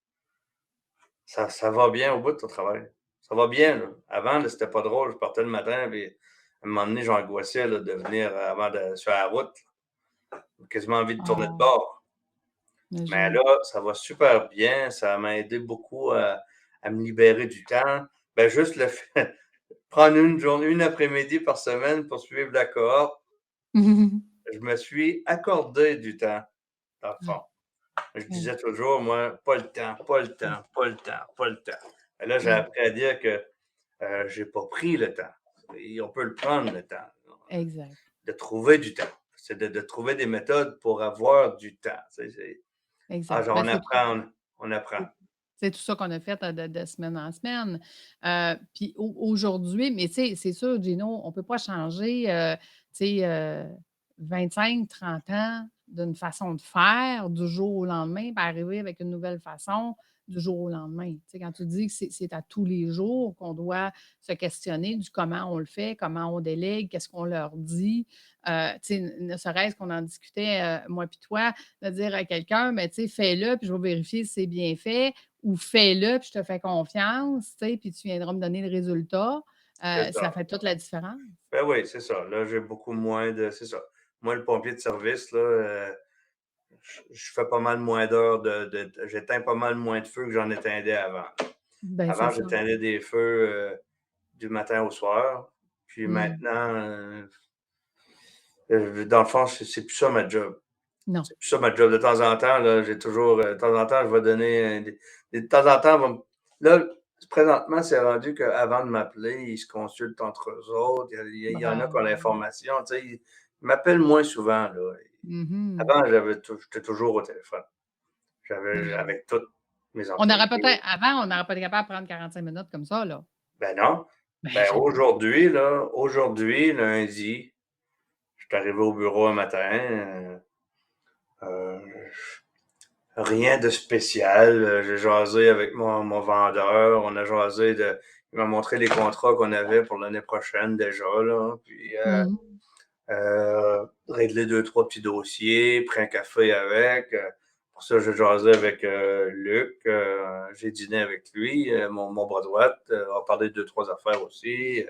ça va bien au bout de ton travail. Ça va bien, là. Avant, là, c'était pas drôle. Je partais le matin, puis à un moment donné, j'angoissais là, de venir avant de sur la route. Quasiment envie de tourner de Ah, bord. Mais imagine. là, ça va super bien. Ça m'a aidé beaucoup à me libérer du temps. Ben, juste le fait, prendre une journée, une après-midi par semaine pour suivre la cohorte, je me suis accordé du temps, dans le fond. Ouais, Je ouais, disais toujours, moi, pas le temps, pas le temps, pas le temps, pas le temps. Et là, j'ai ouais. appris à dire que j'ai pas pris le temps. Et on peut le prendre, le temps. Exact. De trouver du temps. C'est de trouver des méthodes pour avoir du temps. Exact. Genre, Ben, on apprend, on apprend. c'est tout ça qu'on a fait de semaine en semaine. Puis aujourd'hui, mais tu sais, c'est sûr, Gino, on ne peut pas changer, tu sais, 25, 30 ans d'une façon de faire du jour au lendemain, puis arriver avec une nouvelle façon du jour au lendemain. Tu sais, quand tu dis que c'est à tous les jours qu'on doit se questionner du comment on le fait, comment on délègue, qu'est-ce qu'on leur dit, tu sais, ne serait-ce qu'on en discutait, moi puis toi, de dire à quelqu'un, mais tu sais, fais-le, puis je vais vérifier si c'est bien fait, ou fais-le, puis je te fais confiance, tu sais, puis tu viendras me donner le résultat. C'est Ça ça. fait toute la différence. Ben oui, c'est ça. Là, j'ai beaucoup moins de. C'est ça. Moi, le pompier de service, là, je fais pas mal moins d'heures j'éteins pas mal moins de feux que j'en éteindais avant. Ben c'est Avant, ça. j'éteindais des feux du matin au soir. Puis Mmh. maintenant, dans le fond, c'est plus ça ma job. Non. C'est plus ça ma job. De temps en temps, là, j'ai toujours. De temps en temps, je vais donner. De temps en temps, là, présentement, c'est rendu qu'avant de m'appeler, ils se consultent entre eux autres. Il y en a qui ont Bravo. l'information. Tu sais, ils m'appellent moins souvent. Là. Mmh. Avant, j'étais toujours au téléphone. Ben, Avec tous mes on aurait employés. peut-être avant, on n'aurait pas été capable de prendre 45 minutes comme ça, là. Ben non. Ben Ben jamais. aujourd'hui, lundi, je suis arrivé au bureau un matin. Euh, rien de spécial. J'ai jasé avec mon vendeur. On a jasé de. il m'a montré les contrats qu'on avait pour l'année prochaine déjà, là. Puis Mhm. régler 2, 3 petits dossiers, pris un café avec. Pour ça, j'ai jasé avec Luc. J'ai dîné avec lui, mon bras droit. On a parlé de 2, 3 affaires aussi.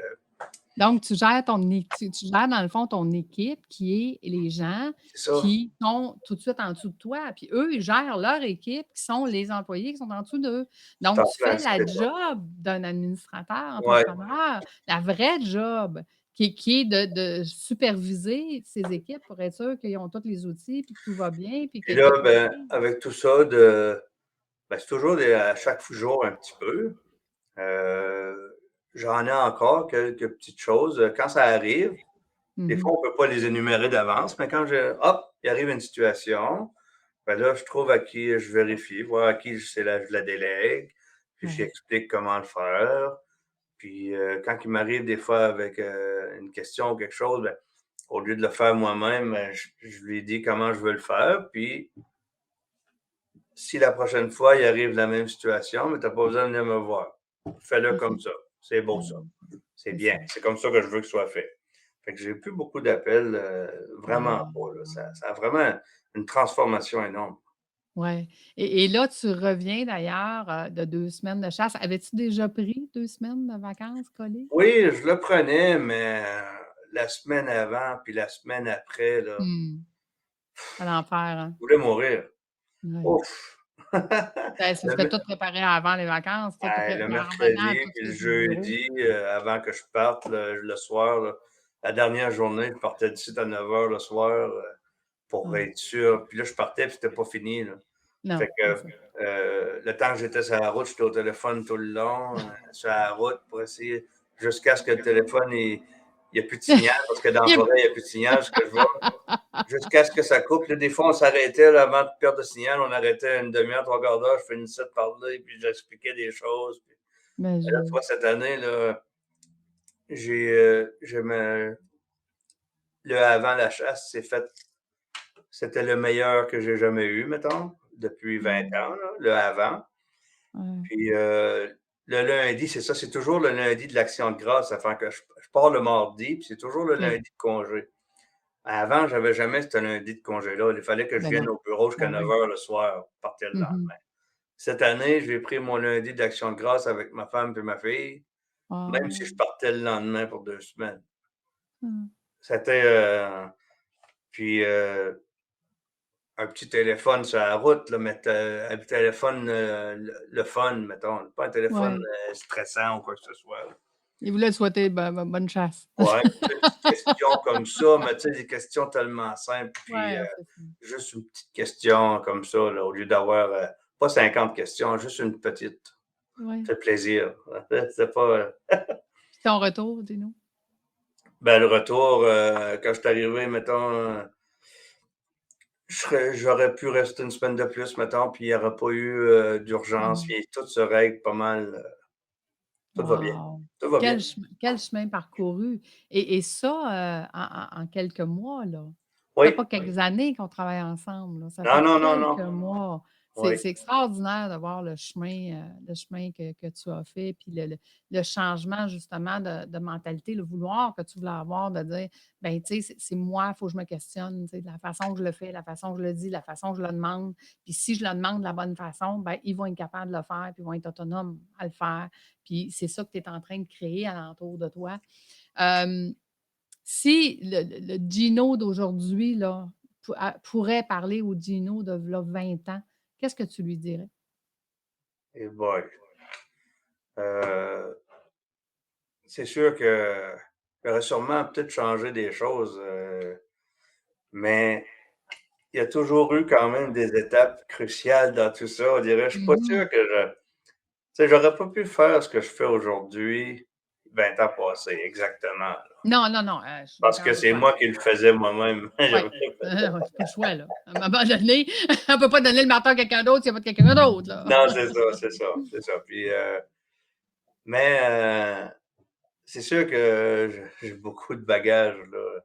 Donc, tu gères tu gères dans le fond ton équipe qui est les gens C'est ça. qui sont tout de suite en dessous de toi. Puis eux, ils gèrent leur équipe qui sont les employés qui sont en dessous d'eux. C'est Donc, en tu plein fais la ça. job d'un administrateur, Ouais, entrepreneur, la vraie job qui est de superviser ces équipes pour être sûr qu'ils ont tous les outils, puis que tout va bien, puis puis que là, tout ben, arrive. avec tout ça, c'est toujours à chaque jour un petit peu. J'en ai encore quelques petites choses. Quand ça arrive, des fois, Mhm. on peut pas les énumérer d'avance, mais quand hop, il arrive une situation, ben là, je trouve à qui je vérifie, voir à qui je la délègue, puis Ouais. j'explique comment le faire. Puis quand il m'arrive des fois avec une question ou quelque chose, ben, au lieu de le faire moi-même, ben, je lui dis comment je veux le faire. Puis si la prochaine fois, il arrive la même situation, mais tu n'as pas besoin de venir me voir. Fais-le C'est ça. comme ça. C'est beau ça. Ouais, C'est c'est bien. ça. C'est comme ça que je veux que ce soit fait. Fait que j'ai plus beaucoup d'appels, vraiment Ah. pas, là. Ça a vraiment une transformation énorme. Ouais, et là, tu reviens d'ailleurs, de 2 semaines de chasse. Avais-tu déjà pris 2 semaines de vacances collées? Oui, je le prenais, mais la semaine avant puis la semaine après, là, Mmh. À l'enfer, hein? je voulais mourir. Oui. Ouf! Ben, ça se fait tout préparer avant les vacances, tout Le en revenant, mercredi tout puis le ça sur le bureau. jeudi, avant que je parte le soir, là, la dernière journée, je partais d'ici à 9 heures le soir, pour Ouais. être sûr. Puis là, je partais, puis c'était pas fini, là. Non, Fait c'est que, ça. le temps que j'étais sur la route, j'étais au téléphone tout le long, sur la route pour essayer jusqu'à ce que le téléphone, il y a plus de signal parce que dans la Il est forêt, il y a plus de signal, ce que je vois. Jusqu'à ce que ça coupe. Là, des fois, on s'arrêtait là, avant de perdre le signal. On arrêtait une demi-heure, 3 quarts d'heure. Je finissais de parler, puis j'expliquais des choses. Puis, là, tu imagine. vois, cette année, là, le avant la chasse, c'était le meilleur que j'ai jamais eu, mettons, depuis 20 Mmh. ans, là, le avant. Ouais. Puis le lundi, c'est ça, c'est toujours le lundi de l'Action de grâce. Ça fait que je pars le mardi, puis c'est toujours le OK. lundi de congé. Avant, j'avais jamais ce lundi de congé-là. Il fallait que je Ben vienne non. au bureau jusqu'à Ben 9 oui. heures le soir, je partais le Mmh. lendemain. Cette année, j'ai pris mon lundi d'Action de grâce avec ma femme et ma fille, même si Ah. je partais le lendemain pour 2 semaines. Mmh. C'était, puis un petit téléphone sur la route, là, mais un téléphone, le fun, mettons, pas un téléphone Ouais. stressant ou quoi que ce soit. Il voulait te souhaiter bonne chasse. Ouais, des petites questions comme ça, mais tu sais, des questions tellement simples, puis Ouais, c'est ça. juste une petite question comme ça, là, au lieu d'avoir, pas 50 questions, juste une petite. Ouais. Ça fait plaisir. C'est pas, Puis ton retour, dis-nous? ben, le retour, quand je suis arrivé, mettons, j'aurais pu rester une semaine de plus, mettons, puis il n'y aurait pas eu d'urgence, Mmh. puis tout se règle pas mal. Tout va bien. Wow! Tout va bien. Quel chemin parcouru et ça, en quelques mois, là. Ça fait Oui. pas quelques années qu'on travaille ensemble, là, ça Non, fait non, non, non. quelques mois. Oui. C'est extraordinaire de voir le chemin que tu as fait, puis le changement justement de mentalité, le vouloir que tu voulais avoir, de dire: «Ben, tu sais, c'est moi, il faut que je me questionne, tu sais, la façon que je le fais, la façon que je le dis, la façon que je le demande. Puis si je le demande de la bonne façon, ben, ils vont être capables de le faire, puis ils vont être autonomes à le faire». Puis c'est ça que tu es en train de créer alentour de toi. Hem, si le Gino d'aujourd'hui, là, pourrait parler au Gino de v'là 20 ans, qu'est-ce que tu lui dirais? Et boy. Euh, c'est sûr que j'aurais sûrement peut-être changé des choses, mais il y a toujours eu quand même des étapes cruciales dans tout ça. On dirait, je suis pas Mmh. sûr que tu sais, j'aurais pas pu faire ce que je fais aujourd'hui 20 ans passés, exactement, là. Non, non, non, je suis Parce d'accord que avec c'est toi. moi qui le faisais moi-même. Ouais, ouais, c'est pas le choix, là. À un moment donné, on peut pas donner le marteau à quelqu'un d'autre s'il y a pas de quelqu'un d'autre, là. Non, c'est ça, c'est ça, c'est ça. Puis, mais c'est sûr que j'ai beaucoup de bagages, là.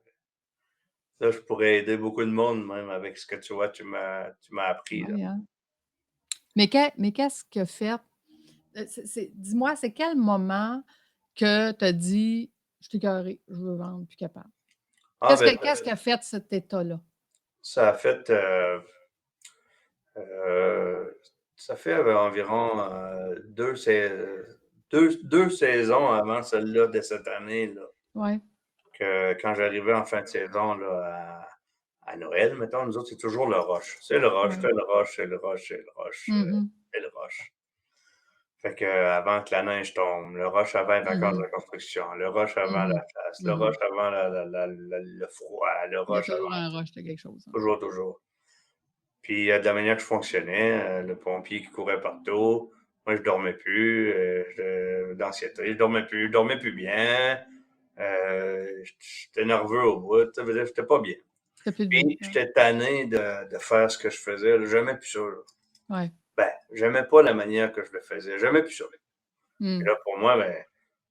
Là, je pourrais aider beaucoup de monde, même avec ce que tu vois, tu m'as appris, là. Oui, hein. Mais qu'est-ce que fait dis-moi, c'est quel moment que tu as dit: «Je suis écœurée, je veux vendre, plus capable»? Ah, ben, Qu'est-ce qui a fait cet état-là? ça a fait, ça fait environ deux saisons avant celle-là de cette année, là, Ouais. que quand j'arrivais en fin de saison là, à Noël, mettons, nous autres, c'est toujours le rush. C'est le rush, Ouais. c'est le rush, c'est le rush, c'est le rush, Mmh. c'est le rush. Fait que avant que la neige tombe, le rush avant les vacances Mmh. de construction, le rush avant Mmh. la chasse, le Mmh. rush avant le froid, le Il y a rush toujours avant un rush de quelque chose, hein. toujours, toujours. Puis de la manière que je fonctionnais, le pompier qui courait partout, moi je dormais plus, d'anxiété, je dormais plus bien, j'étais nerveux au bout, ça veut dire que j'étais pas bien. Tu plus de bien, Puis ouais. j'étais tanné de faire ce que je faisais, là, j'aimais plus ça, là. Ouais. Ben, j'aimais pas la manière que je le faisais, j'aimais plus ça. Et Mmh. là, pour moi, ben,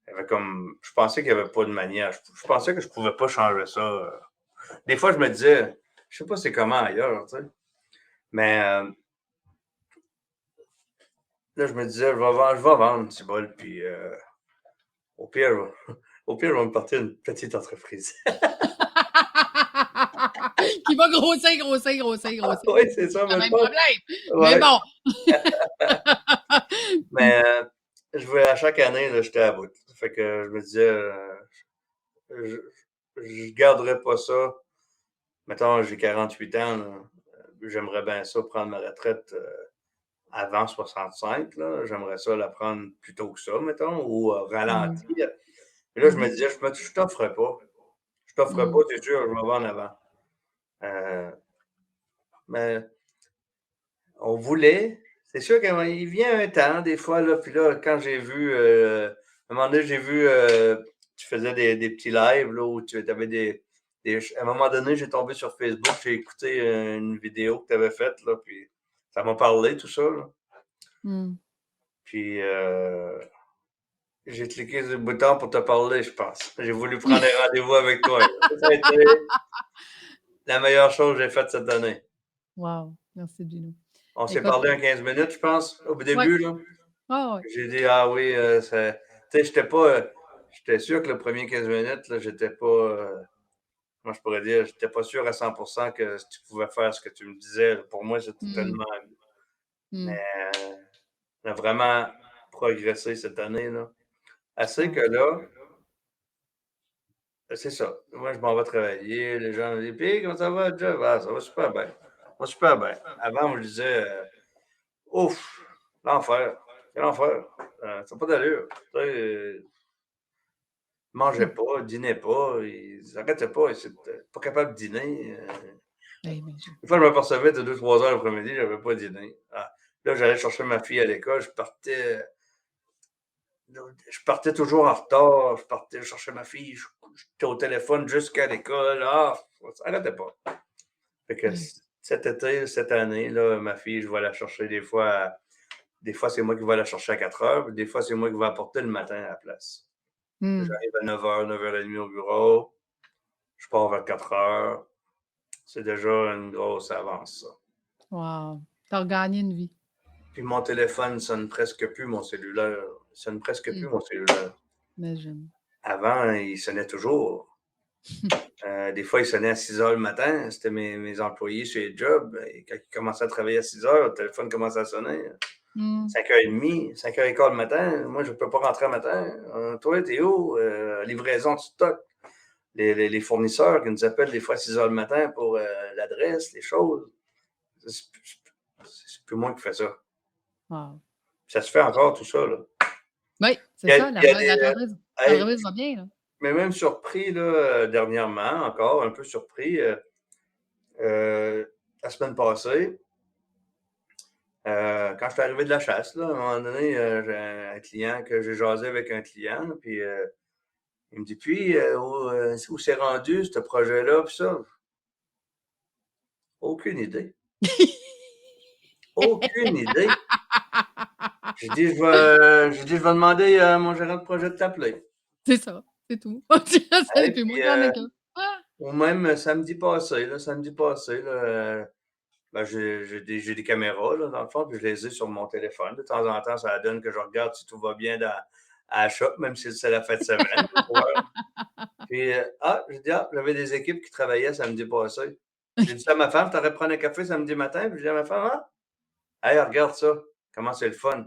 il y avait comme, je pensais qu'il y avait pas de manière, je pensais que je pouvais pas changer ça. Des fois, je me disais, je sais pas c'est comment ailleurs, tu sais, mais là, je me disais, je vais vendre, petit bol, puis au pire, au pire, je vais me partir une petite entreprise. Qui va grossir, grossir, grossir, grossir. Oui, c'est ça, C'est le mais je même pense. problème. Mais Ouais. bon. Mais je voulais, à chaque année, là, j'étais à bout. Fait que je me disais, je, je garderais pas ça. Mettons, j'ai 48 ans, là. J'aimerais bien ça prendre ma retraite avant 65, là. J'aimerais ça la prendre plus tôt que ça, mettons, ou Mmh. ralentir. Et là, je me Mmh. disais, je t'offre pas. Je t'offre pas, Mmh. c'est sûr, je vais vendre avant. Euh, mais on voulait. C'est sûr qu'il vient un temps, des fois, là, puis là, quand j'ai vu, à un moment donné, j'ai vu, tu faisais des petits lives, là, où tu avais à un moment donné, j'ai tombé sur Facebook, j'ai écouté une vidéo que tu avais faite, là, puis ça m'a parlé, tout ça, là. Mmh. Puis j'ai cliqué sur le bouton pour te parler, je pense. J'ai voulu prendre un rendez-vous avec toi. Ça a été la meilleure chose que j'ai faite cette année. Wow, merci Gino. On s'est Écoute, parlé en 15 minutes, je pense, au ouais, début, là. ouais, ouais. J'ai dit, ah oui, ça. Tu sais, j'étais sûr que le premier 15 minutes, là, j'étais pas. Moi, je pourrais dire, j'étais pas sûr à 100% que tu pouvais faire ce que tu me disais. Pour moi, c'était Mmh. tellement. Mmh. Mais on a vraiment progressé cette année, là. Assez que Wow. là, c'est ça. Moi, je m'en vais travailler. Les gens me disent, puis, comment ça va, Jeff? Ah, ça va super bien. Ça va super bien. Avant, on me disait, ouf, l'enfer. Quel enfer. Ça n'a pas d'allure. Tu sais, mangeaient pas, dînaient pas, ils n'arrêtaient pas, ils étaient pas capables de dîner. Eh ben, je Une fois, je m'apercevais de 2-3 heures l'après-midi, j'avais pas dîné. Ah, là, j'allais chercher ma fille à l'école, je partais toujours en retard, je partais chercher ma fille, j'étais au téléphone jusqu'à l'école. Ah, ça n'arrêtait pas. Fait que ouais. cet été, cette année, là, ma fille, je vais la chercher des fois. Des fois, c'est moi qui vais la chercher à 4 heures, puis des fois, c'est moi qui vais apporter le matin à la place. Mmh. J'arrive à 9 heures, 9h30 au bureau, je pars vers 4 heures. C'est déjà une grosse avance, ça. Wow. T'as regagné une vie. Puis mon téléphone sonne presque plus, mon cellulaire. Il sonne presque plus, Mmh. mon cellulaire. Imagine. Avant, il sonnait toujours. Des fois, il sonnait à 6 heures le matin. C'était mes employés chez les jobs. Et quand ils commençaient à travailler à 6 heures, le téléphone commençait à sonner. Mmh. 5h30, 5h15 le matin. Moi, je ne peux pas rentrer le matin. Toi, t'es où? Livraison de stock. Les fournisseurs qui nous appellent des fois à 6 heures le matin pour l'adresse, les choses. C'est plus moi qui fais ça. Wow. Ça se fait encore, tout ça, là. Oui, c'est Il y a, ça, il y a des. Hey, l'entreprise va bien, là. mais même surpris, là, dernièrement, encore un peu surpris, la semaine passée, quand je suis arrivé de la chasse, là, à un moment donné, j'ai un client que j'ai jasé avec un client, puis il me dit, puis, où c'est rendu, ce projet-là, puis ça? Aucune idée. Aucune idée. J'ai dit, je vais demander à mon gérant de projet de t'appeler. C'est ça, c'est tout. Et C'est moi puis, qui en ai qu'un. Ah! ou même samedi passé, là, Ben, j'ai des caméras, là, dans le fond, puis je les ai sur mon téléphone. De temps en temps, ça donne que je regarde si tout va bien à la shop, même si c'est la fin de semaine, pour voir. Puis, j'ai dit: «Ah, j'avais des équipes qui travaillaient samedi passé». J'ai dit ça à ma femme: «Tu prendre un café samedi matin?» Puis j'ai dit à ma femme: «Ah, hey, regarde ça, comment c'est le fun».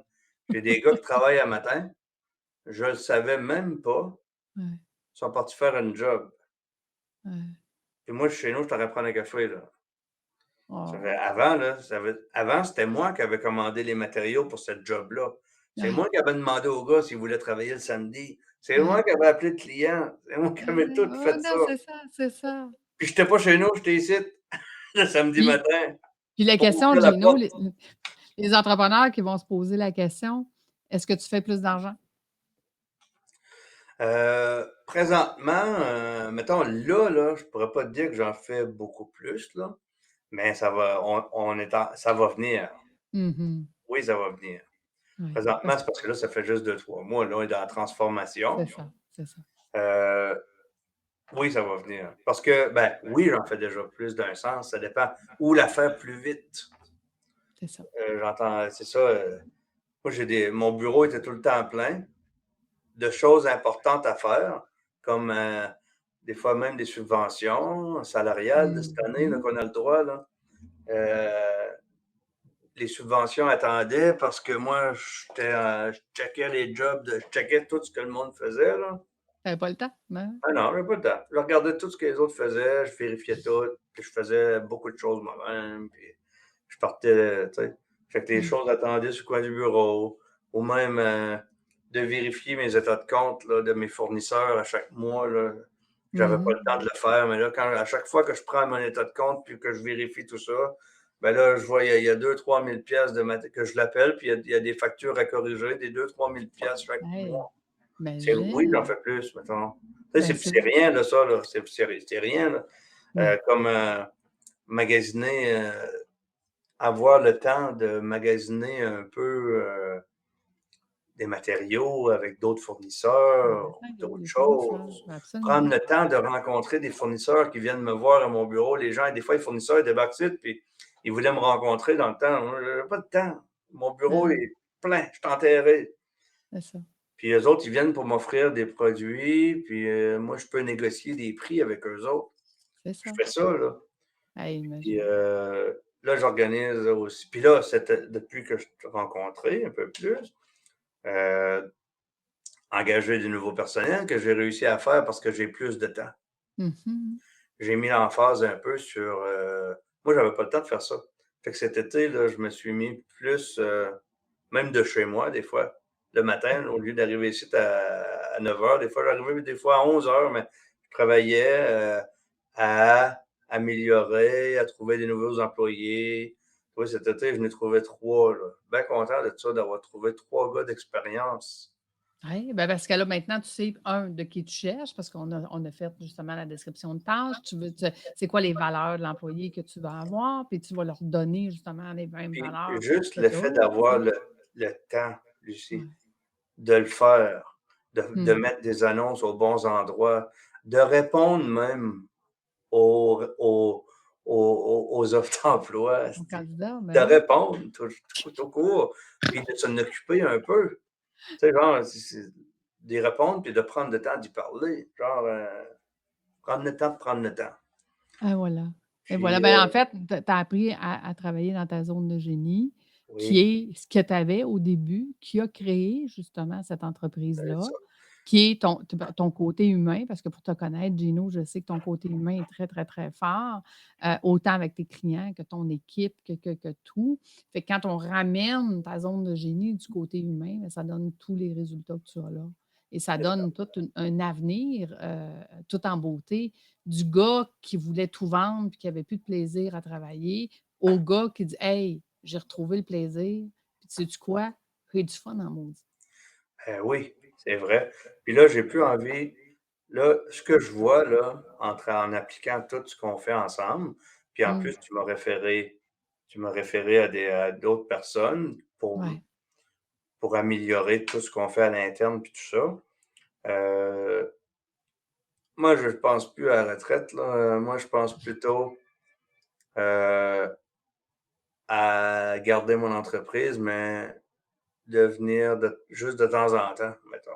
J'ai des gars qui travaillent à matin, je le savais même pas, Ouais, ils sont partis faire une job. ouais. Puis moi, je suis chez nous, je t'aurais prendre un café, là. Ça fait Oh. avant, là, avant, c'était moi qui avais commandé les matériaux pour cette job-là. C'est Ouais, moi qui avais demandé aux gars s'ils voulaient travailler le samedi. C'est moi ouais. qui avais appelé le client. C'est moi qui avais tout Ouais, fait ça. non, c'est ça, c'est ça. Puis j'étais pas chez nous, j'étais ici le samedi Puis matin puis la pour question, ouvrir la Gino, porte. les entrepreneurs qui vont se poser la question: «Est-ce que tu fais plus d'argent?» Présentement, mettons là, je pourrais pas te dire que j'en fais beaucoup plus, là, mais ça va venir. Mmh. Oui, ça va venir. Ouais, Présentement, c'est parce que là, ça fait juste 2 3 mois, là, on est dans la c'est transformation. ça, c'est ça. Euh, oui, ça va venir. Parce que, ben, oui, j'en fais déjà plus d'un sens. Ça dépend où la faire plus vite. C'est ça. J'entends, c'est ça. Moi, mon bureau était tout le temps plein de choses importantes à faire, comme des fois même des subventions salariales de cette année là, Mmh. qu'on a le droit. Là. Euh, les subventions attendaient parce que moi, je checkais les jobs, je checkais tout ce que le monde faisait. Là. Tu pas le temps? Ben, Ah non, j'avais pas le temps. Je regardais tout ce que les autres faisaient, je vérifiais tout, puis je faisais beaucoup de choses moi-même, puis je partais, tu sais. Fait que les ouais. choses attendaient sur le coin du bureau, ou même de vérifier mes états de compte là, de mes fournisseurs à chaque mois. Là. J'avais pas Mmh. le temps de le faire, mais là, à chaque fois que je prends mon état de compte puis que je vérifie tout ça, ben là, je vois, il y a 2 3 000 pièces que je l'appelle, puis il y a des factures à corriger, des 2 3 000 pièces chaque Hey, mois. Oui, j'en imagine! fais plus, mettons. Tu sais, Ben, c'est rien, là, ça, là. C'est rien, là. non. Comme magasiner, avoir le temps de magasiner un peu des matériaux avec d'autres Ben, fournisseurs, ça, d'autres c'est ça, ça, choses. absolument. Prendre le temps de rencontrer des fournisseurs qui viennent me voir à mon bureau. Les gens, des fois, les fournisseurs ils débarquent ici, puis ils voulaient me rencontrer dans le temps. Moi, j'avais pas de temps. Mon bureau Non, est plein, je suis enterré. c'est ça, Puis eux autres, ils viennent pour m'offrir des produits, puis moi, je peux négocier des prix avec eux autres. c'est Je ça. fais ça, là. Hey, Puis imagine. là, j'organise aussi. Puis là, depuis que je t'ai rencontré un peu plus, euh, engager du nouveau personnel que j'ai réussi à faire parce que j'ai plus de temps. Mmh. J'ai mis l'emphase un peu sur. Moi, j'avais pas le temps de faire ça. Fait que cet été, là, je me suis mis plus, même de chez moi, des fois, le matin, au lieu d'arriver ici à 9 heures, des fois, j'arrivais des fois à 11 heures, mais je travaillais à améliorer, à trouver des nouveaux employés. Oui, cet été, je n'ai trouvé 3. Là. Bien content de ça, d'avoir trouvé 3 gars d'expérience. Oui, ben, parce que là, maintenant, tu sais, de qui tu cherches, parce qu'on a fait justement la description de tâches. C'est quoi les valeurs de l'employé que tu vas avoir, puis tu vas leur donner justement les mêmes Puis valeurs juste que le tu fait as, tu d'avoir sais. le temps, Lucie, Ouais. de le faire, de Mmh. mettre des annonces aux bons endroits, de répondre même aux offres d'emploi, Ton esti. candidat, De ben oui. répondre tout court, puis de s'en occuper un peu. Tu sais, genre, d'y répondre, puis de prendre le temps d'y parler. Genre, prendre le temps de prendre le temps. Ah voilà. Et voilà, Puis, ben, en fait, tu as appris à travailler dans ta zone de génie, qui oui, est ce que tu avais au début, qui a créé justement cette c'est entreprise-là, ça. qui est ton côté humain, parce que pour te connaître, Gino, je sais que ton côté humain est très, très, très fort, autant avec tes clients que ton équipe, que tout. Fait que quand on ramène ta zone de génie du côté humain, ben, ça donne tous les résultats que tu as là et ça C'est ça. donne tout un avenir, tout en beauté du gars qui voulait tout vendre puis qui avait plus de plaisir à travailler, au gars qui dit: «Hey, j'ai retrouvé le plaisir, puis tu sais-tu quoi? J'ai du fun en maudit». Oui, c'est vrai. Puis là, j'ai plus envie. Là, ce que je vois, là, en appliquant tout ce qu'on fait ensemble, puis en Mmh. plus, tu m'as référé à d'autres personnes Ouais. pour améliorer tout ce qu'on fait à l'interne, puis tout ça. Euh, Moi, je ne pense plus à la retraite, là. Moi, je pense plutôt, euh, à garder mon entreprise, mais de venir juste de temps en temps, mettons.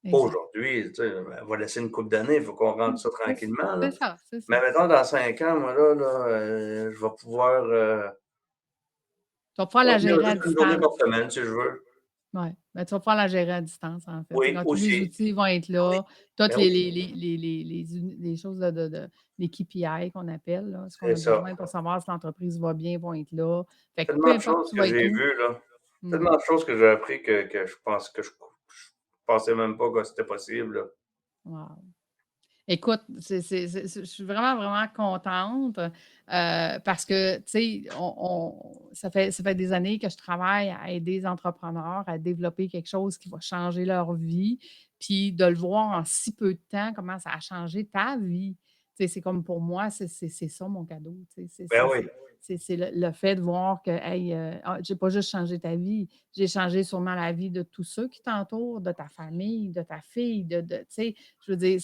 Pas Exact. aujourd'hui, tu sais, elle va laisser une couple d'années, il faut qu'on rentre ça C'est tranquillement, là. c'est ça, c'est Mais ça. mettons dans 5 ans, moi là, je vais pouvoir, Tu vas pouvoir la revenir gérer à juste une journée distance. par semaine si je veux. Ouais, ben, tu vas pouvoir la gérer à distance, en fait. Tu sais, Oui, quand tous les aussi. outils vont être Ben oui, là, toutes ben oui, les choses les KPI qu'on appelle, là, ce qu'on c'est a ça. besoin pour savoir si l'entreprise va bien, vont être là. Fait que peu Tellement de importe choses tu que vas être j'ai où. vues, là. Mmh. Tellement de choses que j'ai appris que je pense que je pensais même pas que c'était possible, là. Wow. Écoute, je suis vraiment, vraiment contente, parce que, tu sais, ça fait des années que je travaille à aider les entrepreneurs à développer quelque chose qui va changer leur vie, puis de le voir en si peu de temps, comment ça a changé ta vie. Tu sais, c'est comme pour moi, c'est ça mon cadeau, tu sais, Ben oui, c'est le fait de voir que, hey, j'ai pas juste changé ta vie, j'ai changé sûrement la vie de tous ceux qui t'entourent, de ta famille, de ta fille, tu sais, je veux dire,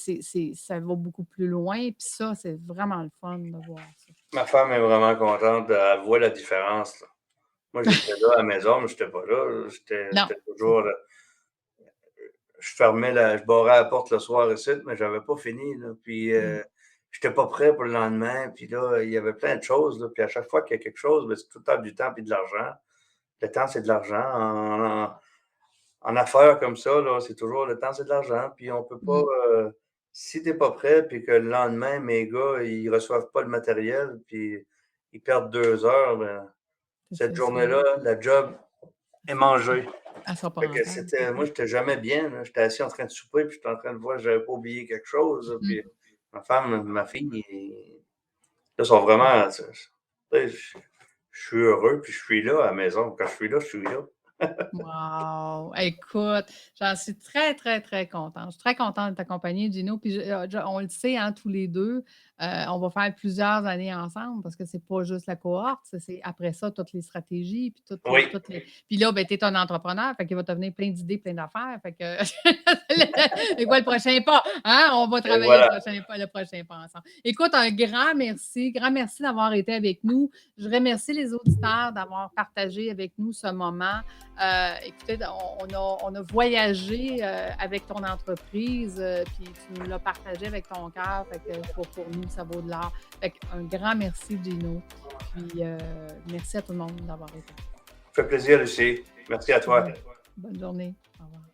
ça va beaucoup plus loin, puis ça, c'est vraiment le fun de voir ça. ma femme est vraiment contente, elle voit la différence, là. Moi, j'étais là à la maison, mais j'étais pas là, Non, j'étais c'est toujours, je barrais la porte le soir ici, mais j'avais pas fini, là. Puis, mmh, j'étais pas prêt pour le lendemain. Puis là, il y avait plein de choses, là. Puis à chaque fois qu'il y a quelque chose, ben, c'est tout le temps du temps puis de l'argent. Le temps, c'est de l'argent. En affaires comme ça, là, c'est toujours le temps, c'est de l'argent. Puis on peut pas, mmh, si t'es pas prêt, puis que le lendemain, mes gars, ils reçoivent pas le matériel, puis ils perdent 2 heures, ben, cette c'est ça. journée-là, la job est mangée. Elle sera pas Fait que rentable, c'est ça. moi, j'étais jamais bien, là. J'étais assis en train de souper, puis j'étais en train de voir si j'avais pas oublié quelque chose, là. Mmh, Puis ma femme, ma fille, là, sont vraiment, tu sais, je suis heureux, puis je suis là à la maison. Quand je suis là, je suis là. wow! Écoute, j'en suis très, très, très contente. Je suis très contente de t'accompagner, Gino. Puis on le sait, hein, tous les deux, on va faire plusieurs années ensemble parce que c'est pas juste la cohorte, c'est après ça, toutes les stratégies, puis Oui, Puis là, ben, tu es un entrepreneur, fait qu'il va te venir plein d'idées, plein d'affaires. Fait que c'est quoi le prochain pas? Hein? On va et travailler voilà. le prochain pas ensemble. Écoute, un grand merci d'avoir été avec nous. Je remercie les auditeurs d'avoir partagé avec nous ce moment. Écoutez, on a voyagé avec ton entreprise, puis tu nous l'as partagé avec ton cœur. Fait que pour nous, ça vaut de l'or. Fait un grand merci, Gino. Puis merci à tout le monde d'avoir été. Ça fait plaisir, Lucie. Merci à toi. Bonne journée. Au revoir.